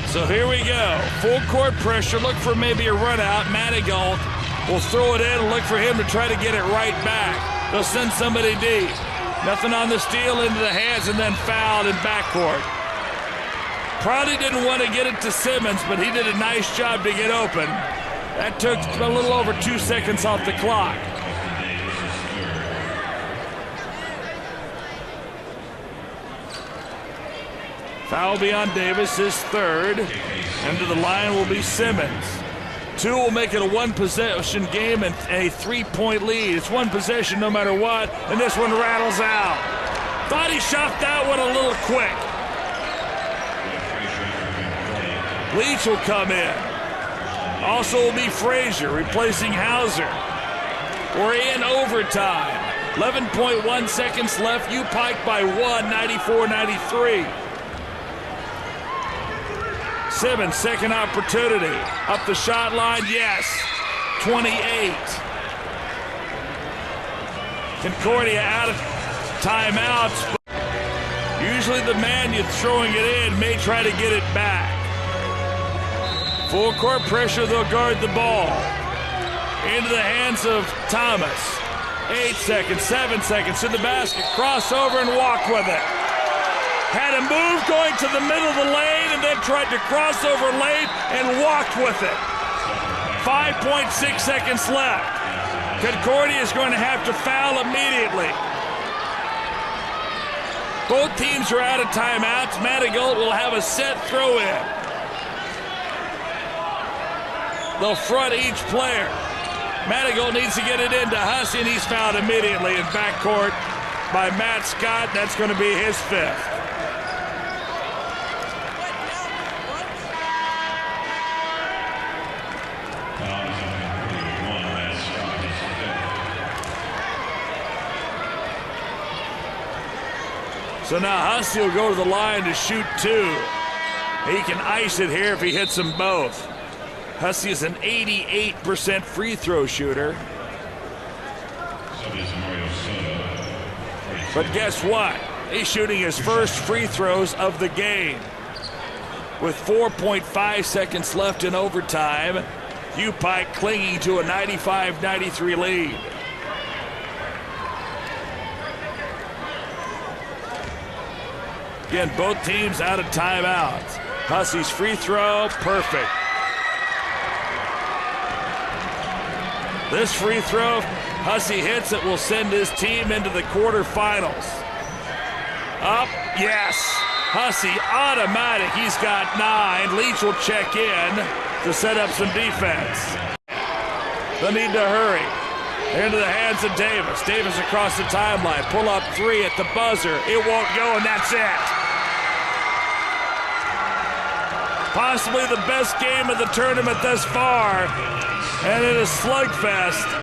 So here we go. Full court pressure. Look for maybe a run out. Manigault will throw it in and look for him to try to get it right back. They'll send somebody deep. Nothing on the steal, into the hands, and then fouled in backcourt. Probably didn't want to get it to Simmons, but he did a nice job to get open. That took a little over 2 seconds off the clock. Foul will be on Davis, his third. And to the line will be Simmons. Two will make it a one-possession game and a three-point lead. It's one possession no matter what, and this one rattles out. Thought he shot that one a little quick. Leach will come in. Also will be Frazier replacing Hauser. We're in overtime. 11.1 seconds left. Pike by one, 94-93. Simmons, second opportunity. Up the shot line, yes. 28. Concordia out of timeouts. Usually the man you're throwing it in may try to get it back. Full court pressure, they'll guard the ball. Into the hands of Thomas. 8 seconds, 7 seconds to the basket. Crossover and walk with it. Had a move going to the middle of the lane and then tried to cross over lane and walked with it. 5.6 seconds left. Concordia is going to have to foul immediately. Both teams are out of timeouts. Manigault will have a set throw in. They'll front each player. Manigault needs to get it into Hussey, and he's fouled immediately in backcourt by Matt Scott. That's going to be his fifth. So now Hussey will go to the line to shoot two. He can ice it here if he hits them both. Hussey is an 88% free throw shooter. But guess what? He's shooting his first free throws of the game. With 4.5 seconds left in overtime, Pike clinging to a 95-93 lead. Again, both teams out of timeouts. Hussey's free throw, perfect. This free throw, Hussey hits it, will send his team into the quarterfinals. Up, yes. Hussey automatic, he's got 9. Leach will check in to set up some defense. They'll need to hurry. Into the hands of Davis. Davis across the timeline. Pull up three at the buzzer. It won't go, and that's it. Possibly the best game of the tournament thus far. And it is slugfest.